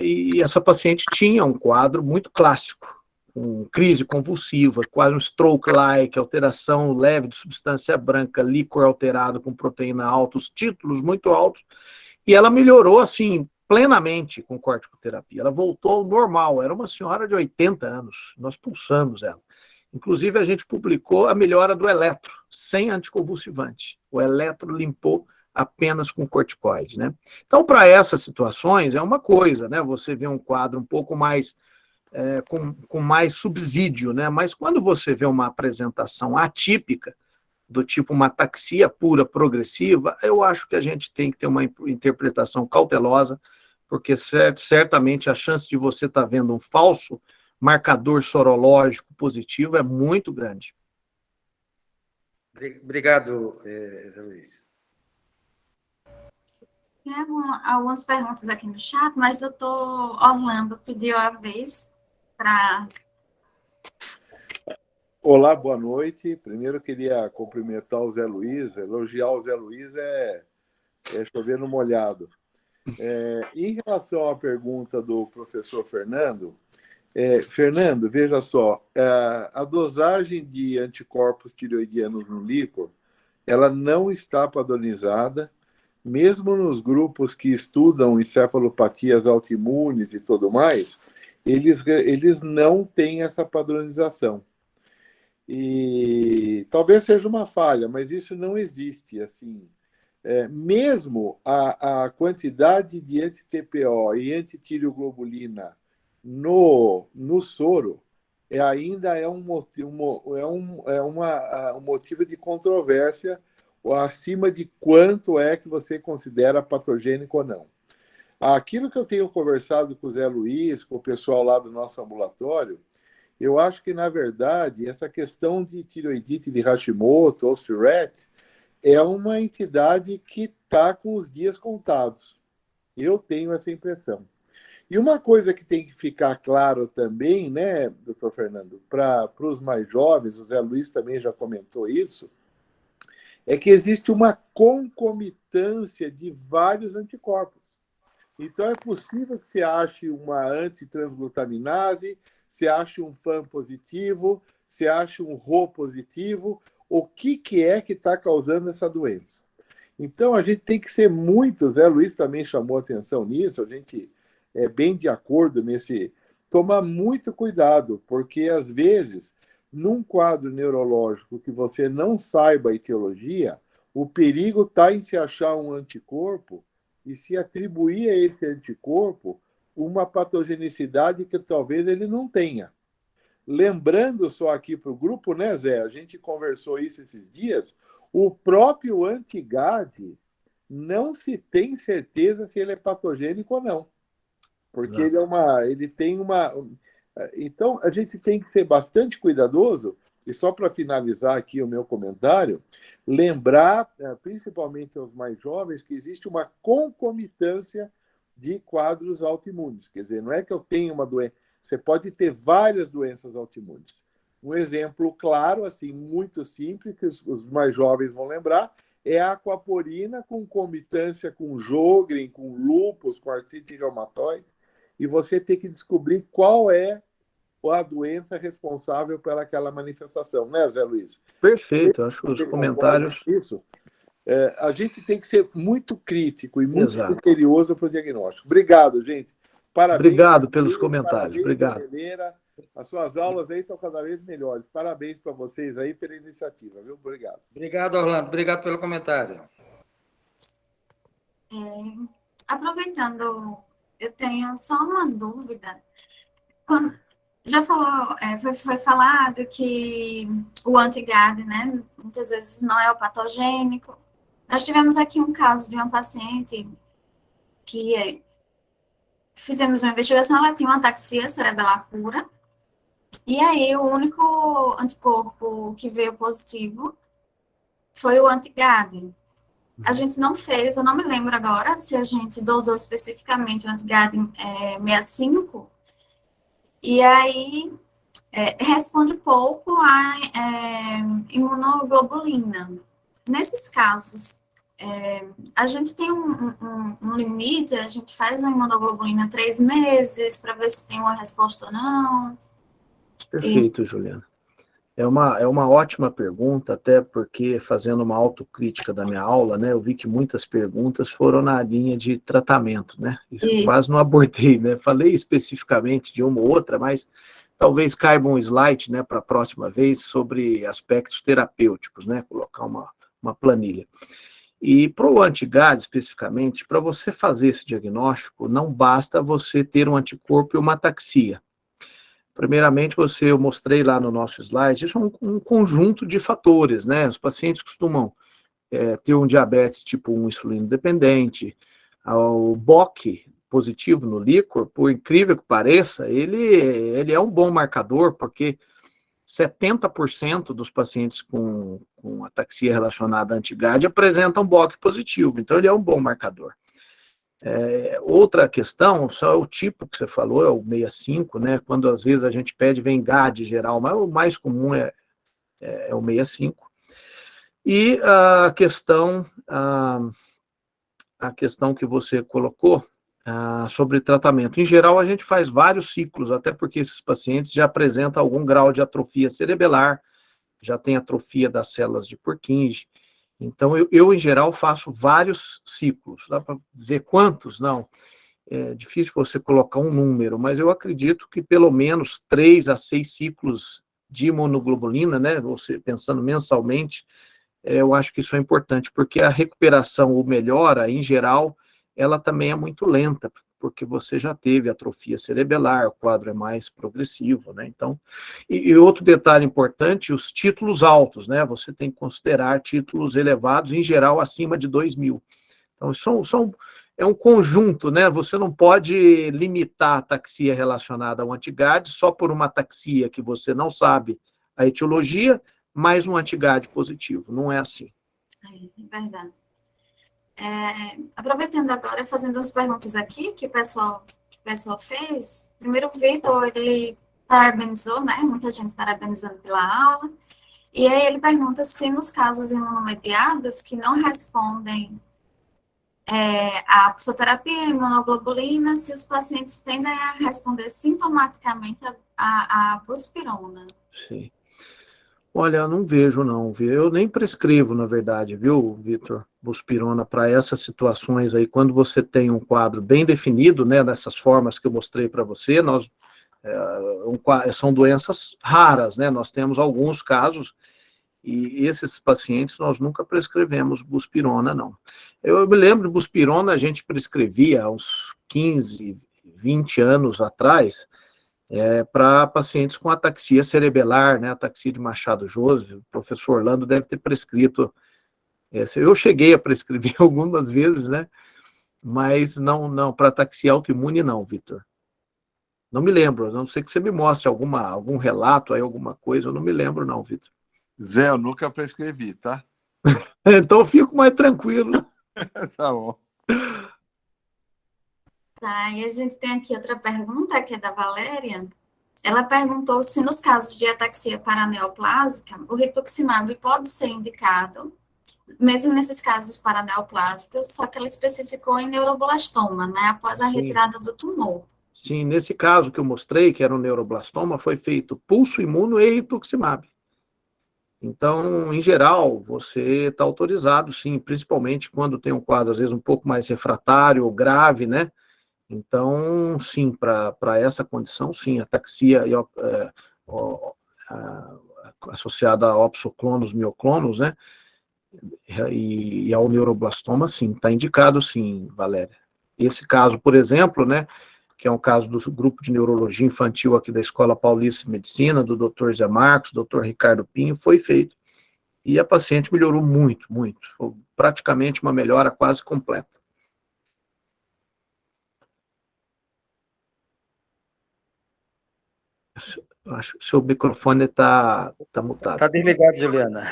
e essa paciente tinha um quadro muito clássico, com crise convulsiva, quase um stroke-like, alteração leve de substância branca, líquor alterado com proteína alta, os títulos muito altos, e ela melhorou, assim, plenamente com corticoterapia. Ela voltou ao normal, era uma senhora de 80 anos, nós pulsamos ela. Inclusive, a gente publicou a melhora do eletro, sem anticonvulsivante. O eletro limpou apenas com corticoide, né? Então, para essas situações, é uma coisa, né? Você vê um quadro um pouco mais com mais subsídio, né? Mas quando você vê uma apresentação atípica, do tipo uma ataxia pura progressiva, eu acho que a gente tem que ter uma interpretação cautelosa, porque certamente a chance de você estar vendo um falso marcador sorológico positivo é muito grande. Obrigado, Luiz. Tem algumas perguntas aqui no chat, mas o doutor Orlando pediu a vez para... Olá, boa noite. Primeiro, queria cumprimentar o Zé Luiz. Elogiar o Zé Luiz é chover no molhado. Em relação à pergunta do professor Fernando, Fernando, veja só, a dosagem de anticorpos tireoidianos no líquor, ela não está padronizada, mesmo nos grupos que estudam encefalopatias autoimunes e tudo mais, eles não têm essa padronização. E talvez seja uma falha, mas isso não existe. Assim, mesmo a quantidade de anti-TPO e anti-tireoglobulina no soro ainda é um motivo de controvérsia acima de quanto é que você considera patogênico ou não. Aquilo que eu tenho conversado com o Zé Luiz, com o pessoal lá do nosso ambulatório, eu acho que, na verdade, essa questão de tireoidite de Hashimoto ou Tourette é uma entidade que está com os dias contados. Eu tenho essa impressão. E uma coisa que tem que ficar claro também, né, doutor Fernando, para os mais jovens, o Zé Luiz também já comentou isso, é que existe uma concomitância de vários anticorpos. Então, é possível que você ache uma antitransglutaminase, você acha um FAM positivo, você acha um RO positivo, o que é que está causando essa doença? Então, a gente tem que ser muito, Zé Luiz também chamou atenção nisso, a gente é bem de acordo tomar muito cuidado, porque às vezes, num quadro neurológico que você não saiba a etiologia, o perigo está em se achar um anticorpo e se atribuir a esse anticorpo uma patogenicidade que talvez ele não tenha. Lembrando só aqui para o grupo, né, Zé? A gente conversou isso esses dias. O próprio anti-GAD não se tem certeza se ele é patogênico ou não. Porque ele tem uma. Então, a gente tem que ser bastante cuidadoso. E só para finalizar aqui o meu comentário, lembrar, principalmente aos mais jovens, que existe uma concomitância de quadros autoimunes. Quer dizer, não é que eu tenho uma doença. Você pode ter várias doenças autoimunes. Um exemplo claro, assim, muito simples, que os mais jovens vão lembrar, é a aquaporina com comitância com Sjögren, com lúpus, com artrite reumatoide, e você tem que descobrir qual é a doença responsável pelaquela manifestação, né, Zé Luiz? Perfeito, acho que os comentários... Isso. A gente tem que ser muito crítico e muito Exato. criterioso para o diagnóstico. Obrigado, gente. Parabéns. Obrigado pelos comentários. Obrigado. Helena. As suas aulas aí estão cada vez melhores. Parabéns para vocês aí pela iniciativa, viu? Obrigado. Obrigado, Orlando. Obrigado pelo comentário. Aproveitando, eu tenho só uma dúvida. Já foi falado que o anti-GAD, né, muitas vezes não é o patogênico. Nós tivemos aqui um caso de uma paciente que fizemos uma investigação, ela tinha uma ataxia cerebelar pura, e aí o único anticorpo que veio positivo foi o anti-GAD. A gente não fez, eu não me lembro agora se a gente dosou especificamente o anti-GAD 65, e aí responde pouco a imunoglobulina. Nesses casos, a gente tem um limite, a gente faz uma imunoglobulina 3 meses para ver se tem uma resposta ou não. Perfeito, Juliana. É uma ótima pergunta, até porque, fazendo uma autocrítica da minha aula, né, eu vi que muitas perguntas foram na linha de tratamento, né? Isso quase não abordei, né? Falei especificamente de uma ou outra, mas talvez caiba um slide, né, para a próxima vez, sobre aspectos terapêuticos, né? Colocar uma planilha. E para o anti-GAD, especificamente, para você fazer esse diagnóstico, não basta você ter um anticorpo e uma ataxia. Primeiramente, eu mostrei lá no nosso slide, isso é um conjunto de fatores, né? Os pacientes costumam ter um diabetes tipo 1 insulino dependente, o BOC positivo no líquor, por incrível que pareça, ele é um bom marcador, porque 70% dos pacientes com ataxia relacionada a anti-GAD apresentam BOC positivo, então ele é um bom marcador. Outra questão, só o tipo que você falou, é o 65, né? Quando às vezes a gente pede, vem GAD geral, mas o mais comum é o 65. E a questão que você colocou sobre tratamento. Em geral, a gente faz vários ciclos, até porque esses pacientes já apresentam algum grau de atrofia cerebelar, já tem atrofia das células de Purkinje. Então, eu, em geral, faço vários ciclos. Dá para dizer quantos? Não. É difícil você colocar um número, mas eu acredito que pelo menos 3 a 6 ciclos de imunoglobulina, né? Você pensando mensalmente, eu acho que isso é importante, porque a recuperação ou melhora, em geral, ela também é muito lenta, porque você já teve atrofia cerebelar, o quadro é mais progressivo, né? Então, e outro detalhe importante, os títulos altos, né? Você tem que considerar títulos elevados, em geral, acima de 2.000. Então, é um conjunto, né? Você não pode limitar a ataxia relacionada ao anti-GAD só por uma ataxia que você não sabe a etiologia, mais um anti-GAD positivo. Não é assim. É verdade. Aproveitando agora, fazendo as perguntas aqui que o pessoal fez. Primeiro, o Vitor, ele parabenizou, né? Muita gente parabenizando pela aula. E aí ele pergunta se nos casos imunomediados que não respondem à pulsoterapia, imunoglobulina, se os pacientes tendem a responder sintomaticamente à buspirona. Sim. Olha, eu não vejo, não. Eu nem prescrevo, na verdade, viu, Vitor, buspirona para essas situações aí, quando você tem um quadro bem definido, né, dessas formas que eu mostrei para você, nós São doenças raras, né? Nós temos alguns casos, e esses pacientes nós nunca prescrevemos buspirona, não. Eu me lembro de buspirona, a gente prescrevia há uns 15, 20 anos atrás, para pacientes com ataxia cerebelar, né? Ataxia de Machado-Joseph. O professor Orlando deve ter prescrito. Eu cheguei a prescrever algumas vezes, né? Mas não para ataxia autoimune, não, Vitor. Não me lembro, a não sei que você me mostre algum relato aí, alguma coisa, eu não me lembro, não, Vitor. Zé, eu nunca prescrevi, tá? Então eu fico mais tranquilo. Tá bom. Tá, e a gente tem aqui outra pergunta, que é da Valéria. Ela perguntou se nos casos de ataxia paraneoplásica, o rituximab pode ser indicado, mesmo nesses casos paraneoplásicos, só que ela especificou em neuroblastoma, né, após a retirada do tumor. Sim, nesse caso que eu mostrei, que era um neuroblastoma, foi feito pulso imuno e rituximab. Então, em geral, você está autorizado, sim, principalmente quando tem um quadro, às vezes, um pouco mais refratário ou grave, né? Então, sim, para essa condição, sim, ataxia associada a opsoclonos, mioclonos, né? E ao neuroblastoma, sim, está indicado, sim, Valéria. Esse caso, por exemplo, né? Que é um caso do grupo de neurologia infantil aqui da Escola Paulista de Medicina, do Dr. Zé Marcos, Dr. Ricardo Pinho, foi feito. E a paciente melhorou muito, muito. Foi praticamente uma melhora quase completa. Acho que o seu microfone está mutado. Está desligado, Juliana.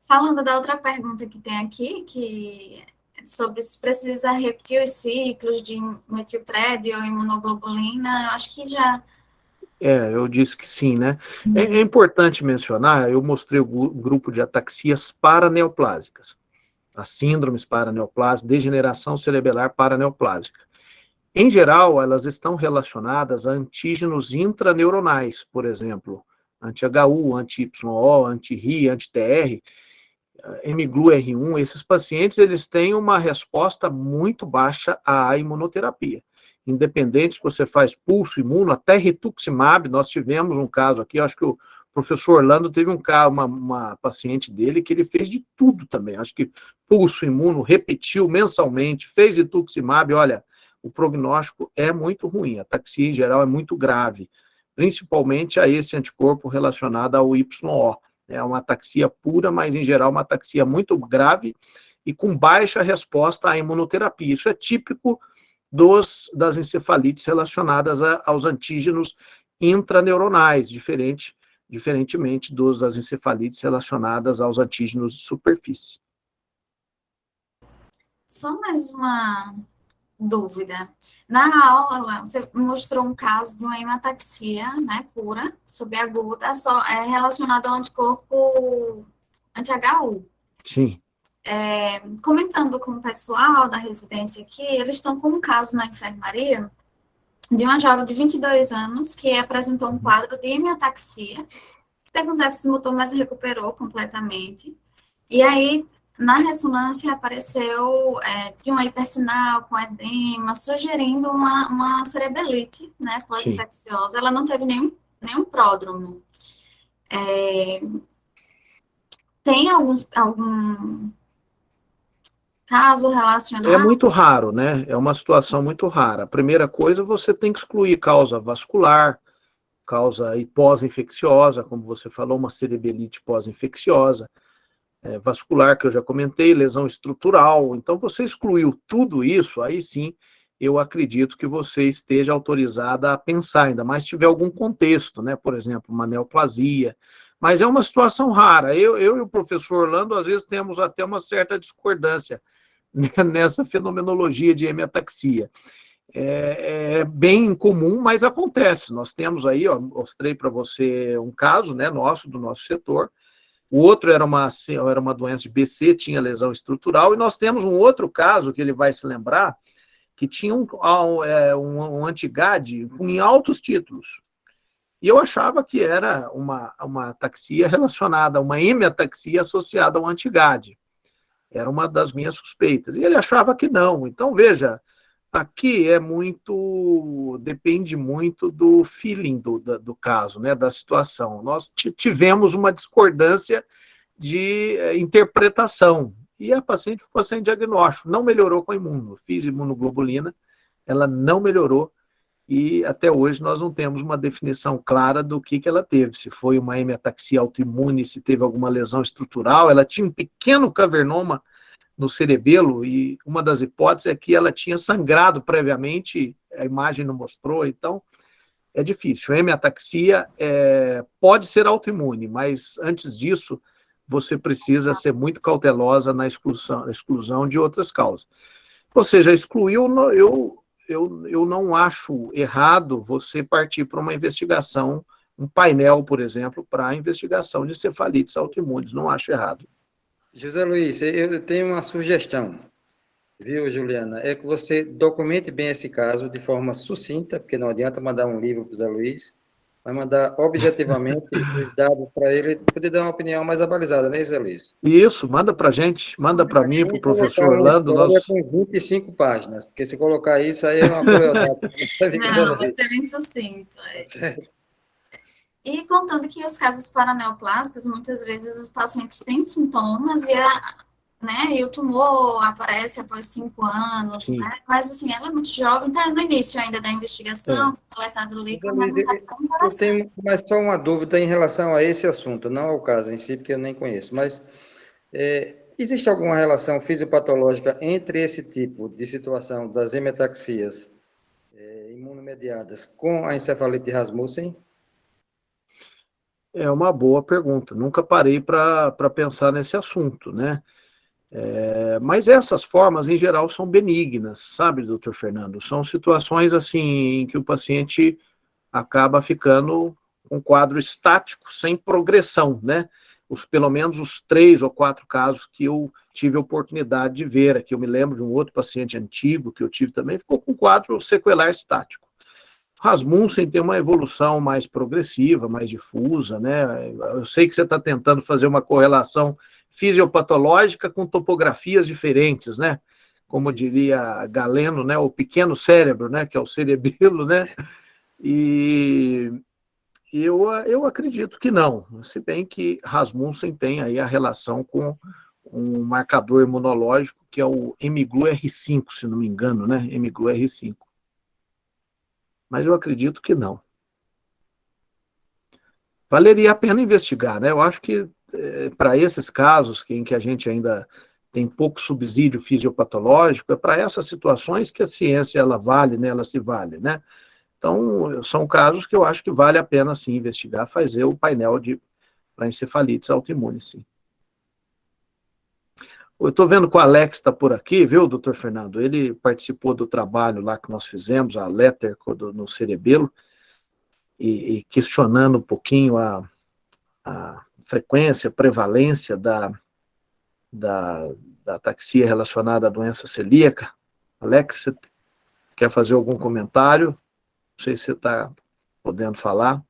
Falando da outra pergunta que tem aqui, que sobre se precisa repetir os ciclos de metilpred ou imunoglobulina, eu acho que já... Eu disse que sim, né? É importante mencionar, eu mostrei o grupo de ataxias paraneoplásicas, as síndromes paraneoplásicas, degeneração cerebelar paraneoplásica. Em geral, elas estão relacionadas a antígenos intraneuronais, por exemplo, anti-HU, anti-YO, anti-RI, anti-TR, mGlu-R1, esses pacientes, eles têm uma resposta muito baixa à imunoterapia. Independente se você faz pulso imuno, até rituximab, nós tivemos um caso aqui, acho que o professor Orlando teve uma paciente dele que ele fez de tudo também, acho que pulso imuno, repetiu mensalmente, fez rituximab, olha, o prognóstico é muito ruim, a ataxia em geral é muito grave, principalmente a esse anticorpo relacionado ao YO. É uma ataxia pura, mas em geral uma ataxia muito grave e com baixa resposta à imunoterapia. Isso é típico das encefalites relacionadas aos antígenos intraneuronais, diferentemente das encefalites relacionadas aos antígenos de superfície. Só mais uma dúvida. Na aula, você mostrou um caso de uma hemataxia, né, pura, subaguda, relacionada ao anticorpo anti-HU. Sim. Comentando com o pessoal da residência aqui, eles estão com um caso na enfermaria de uma jovem de 22 anos que apresentou um quadro de hemataxia, que teve um déficit motor, mas recuperou completamente. E aí, na ressonância, apareceu tinha uma hipersinal com edema, sugerindo uma cerebelite, né, pós-infecciosa. Ela não teve nenhum pródromo. Tem algum caso relacionado? É muito raro, né? É uma situação muito rara. A primeira coisa, você tem que excluir causa vascular, causa pós-infecciosa, como você falou, uma cerebelite pós-infecciosa, vascular, que eu já comentei, lesão estrutural. Então, você excluiu tudo isso, aí sim, eu acredito que você esteja autorizada a pensar, ainda mais se tiver algum contexto, né? Por exemplo, uma neoplasia. Mas é uma situação rara. Eu e o professor Orlando, às vezes, temos até uma certa discordância nessa fenomenologia de hemiataxia. É bem comum, mas acontece. Nós temos aí, mostrei para você um caso, né, do nosso setor. O outro era uma doença de BC, tinha lesão estrutural, e nós temos um outro caso, que ele vai se lembrar, que tinha um anti-GAD em altos títulos. E eu achava que era uma ataxia relacionada, uma hemiataxia associada ao anti-GAD. Era uma das minhas suspeitas. E ele achava que não. Então, veja, Aqui depende muito do feeling do caso, né, da situação. Nós tivemos uma discordância de interpretação, e a paciente ficou sem diagnóstico, não melhorou com a imuno. Fiz imunoglobulina, ela não melhorou, e até hoje nós não temos uma definição clara do que ela teve, se foi uma hemiataxia autoimune, se teve alguma lesão estrutural. Ela tinha um pequeno cavernoma no cerebelo, e uma das hipóteses é que ela tinha sangrado previamente, a imagem não mostrou, então é difícil. A hemiataxia pode ser autoimune, mas antes disso, você precisa ser muito cautelosa na exclusão de outras causas. Ou seja, excluiu, eu não acho errado você partir para uma investigação, um painel, por exemplo, para a investigação de encefalites autoimunes, não acho errado. José Luiz, eu tenho uma sugestão, viu, Juliana? É que você documente bem esse caso de forma sucinta, porque não adianta mandar um livro para o José Luiz, vai mandar objetivamente os dados para ele poder dar uma opinião mais abalizada, né, José Luiz? Isso, manda para a gente, manda para mim, para o professor Orlando. Nós... com 25 páginas, porque se colocar isso aí é uma crueldade. Não, vai ser bem sucinto. E contando que os casos paraneoplásicos, muitas vezes os pacientes têm sintomas e o tumor aparece após 5 anos, né? Mas, assim, ela é muito jovem, está no início ainda da investigação, coletado líquido, mas não está tão interessante. Eu tenho mais só uma dúvida em relação a esse assunto, não ao caso em si, porque eu nem conheço, mas existe alguma relação fisiopatológica entre esse tipo de situação das hemataxias imunomediadas com a encefalite de Rasmussen? É uma boa pergunta, nunca parei para pensar nesse assunto, né? Mas essas formas, em geral, são benignas, sabe, doutor Fernando? São situações, assim, em que o paciente acaba ficando com um quadro estático, sem progressão, né? Pelo menos os 3 ou 4 casos que eu tive a oportunidade de ver, aqui eu me lembro de um outro paciente antigo que eu tive também, ficou com um quadro sequelar estático. Rasmussen tem uma evolução mais progressiva, mais difusa, né? Eu sei que você está tentando fazer uma correlação fisiopatológica com topografias diferentes, né? Como diria Galeno, né? O pequeno cérebro, né? Que é o cerebelo, né? E eu acredito que não, se bem que Rasmussen tem aí a relação com um marcador imunológico que é o hemiglu-R5, se não me engano, né? Hemiglu-R5. Mas eu acredito que não. Valeria a pena investigar, né? Eu acho que para esses casos em que a gente ainda tem pouco subsídio fisiopatológico, é para essas situações que a ciência ela vale, né? Ela se vale, né? Então, são casos que eu acho que vale a pena, sim, investigar, fazer o painel para encefalites autoimunes, sim. Eu estou vendo que o Alex está por aqui, viu, doutor Fernando? Ele participou do trabalho lá que nós fizemos, a Letter no cerebelo, e questionando um pouquinho a frequência, a prevalência da ataxia relacionada à doença celíaca. Alex, você quer fazer algum comentário? Não sei se você está podendo falar.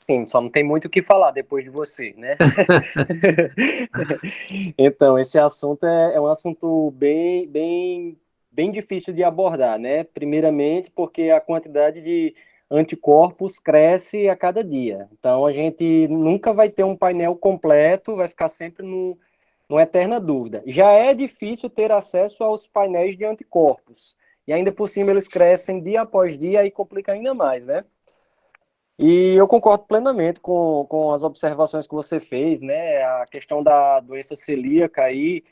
Sim, só não tem muito o que falar depois de você, né? Então, esse assunto é um assunto bem difícil de abordar, né? Primeiramente, porque a quantidade de anticorpos cresce a cada dia. Então, a gente nunca vai ter um painel completo, vai ficar sempre numa eterna dúvida. Já é difícil ter acesso aos painéis de anticorpos. E ainda por cima eles crescem dia após dia e complica ainda mais, né? E eu concordo plenamente com as observações que você fez, né? A questão da doença celíaca aí,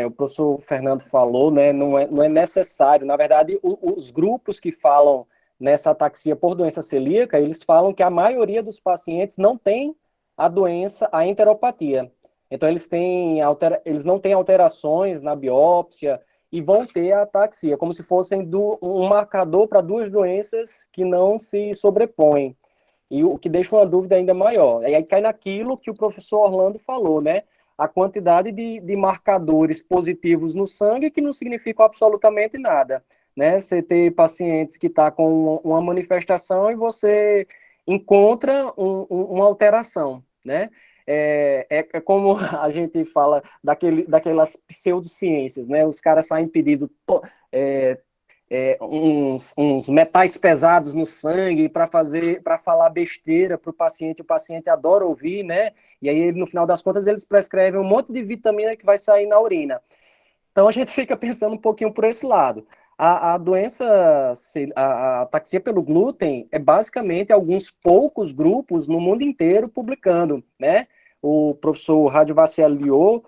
o professor Fernando falou, né? Não é necessário. Na verdade, os grupos que falam nessa ataxia por doença celíaca, eles falam que a maioria dos pacientes não tem a doença, a enteropatia. Então, eles não têm alterações na biópsia e vão ter a ataxia, como se fossem um marcador para 2 doenças que não se sobrepõem, e o que deixa uma dúvida ainda maior. E aí cai naquilo que o professor Orlando falou, né? A quantidade de marcadores positivos no sangue que não significam absolutamente nada, né? Você ter pacientes que estão com uma manifestação e você encontra uma alteração, né? é como a gente fala daquelas pseudociências, né? Os caras saem pedindo uns metais pesados no sangue para falar besteira para o paciente adora ouvir, né? E aí, no final das contas, eles prescrevem um monte de vitamina que vai sair na urina. Então, a gente fica pensando um pouquinho por esse lado. A doença, a ataxia pelo glúten, é basicamente alguns poucos grupos no mundo inteiro publicando, né? O professor Rádio Vassiliou,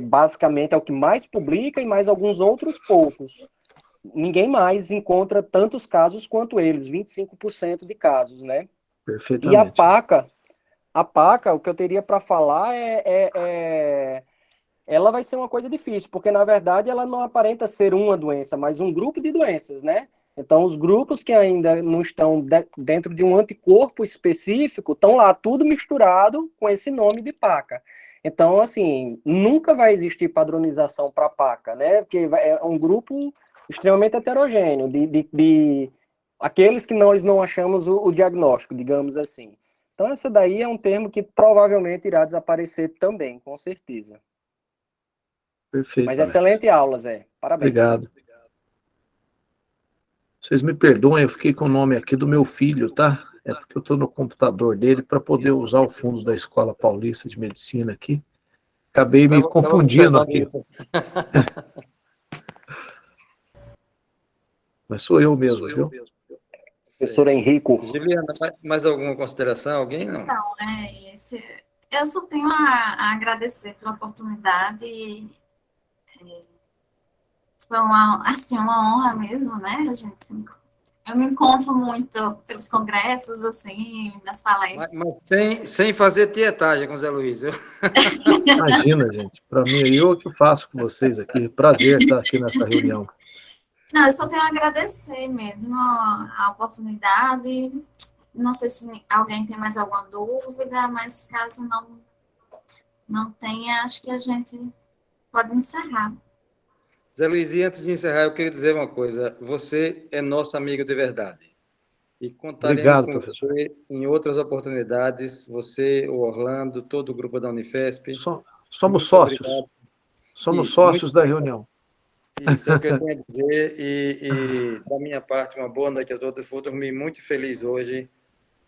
basicamente é o que mais publica, e mais alguns outros poucos. Ninguém mais encontra tantos casos quanto eles, 25% de casos, né? Perfeitamente. E a PACA, o que eu teria para falar ela vai ser uma coisa difícil, porque, na verdade, ela não aparenta ser uma doença, mas um grupo de doenças, né? Então, os grupos que ainda não estão dentro de um anticorpo específico estão lá, tudo misturado com esse nome de PACA. Então, assim, nunca vai existir padronização para PACA, né? Porque é um grupo extremamente heterogêneo, de aqueles que nós não achamos o diagnóstico, digamos assim. Então, essa daí é um termo que provavelmente irá desaparecer também, com certeza. Perfeito, Mas Alex. excelente aula, Zé. Parabéns. Obrigado. Vocês me perdoem, eu fiquei com o nome aqui do meu filho, tá? É porque eu estou no computador dele para poder usar o fundo da Escola Paulista de Medicina aqui. Acabei me confundindo aqui. Mas sou eu mesmo, viu? Professor Henrico. Juliana, mais alguma consideração? Alguém não? Não, eu só tenho a agradecer pela oportunidade. Foi uma honra mesmo, né, gente? Eu me encontro muito pelos congressos, assim, nas palestras. Mas sem fazer tietagem com o Zé Luiz. Imagina, gente. Para mim, eu que faço com vocês aqui. Prazer estar aqui nessa reunião. Não, eu só tenho a agradecer mesmo a oportunidade. Não sei se alguém tem mais alguma dúvida, mas caso não tenha, acho que a gente pode encerrar. Zé Luiz, e antes de encerrar, eu queria dizer uma coisa. Você é nosso amigo de verdade. E contaremos com professor. você em outras oportunidades. Você, o Orlando, todo o grupo da Unifesp. Somos sócios. Obrigado. Somos sócios da reunião. Isso é o que eu tenho a dizer. E da minha parte, uma boa noite a todos. Eu vou dormir muito feliz hoje,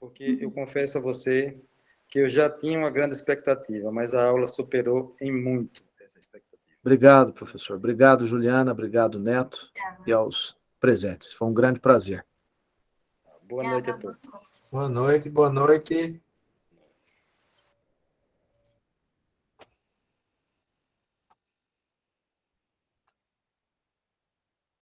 porque eu confesso a você que eu já tinha uma grande expectativa, mas a aula superou em muito essa expectativa. Obrigado, professor. Obrigado, Juliana. Obrigado, Neto. E aos presentes. Foi um grande prazer. Boa noite a todos. Boa noite, boa noite.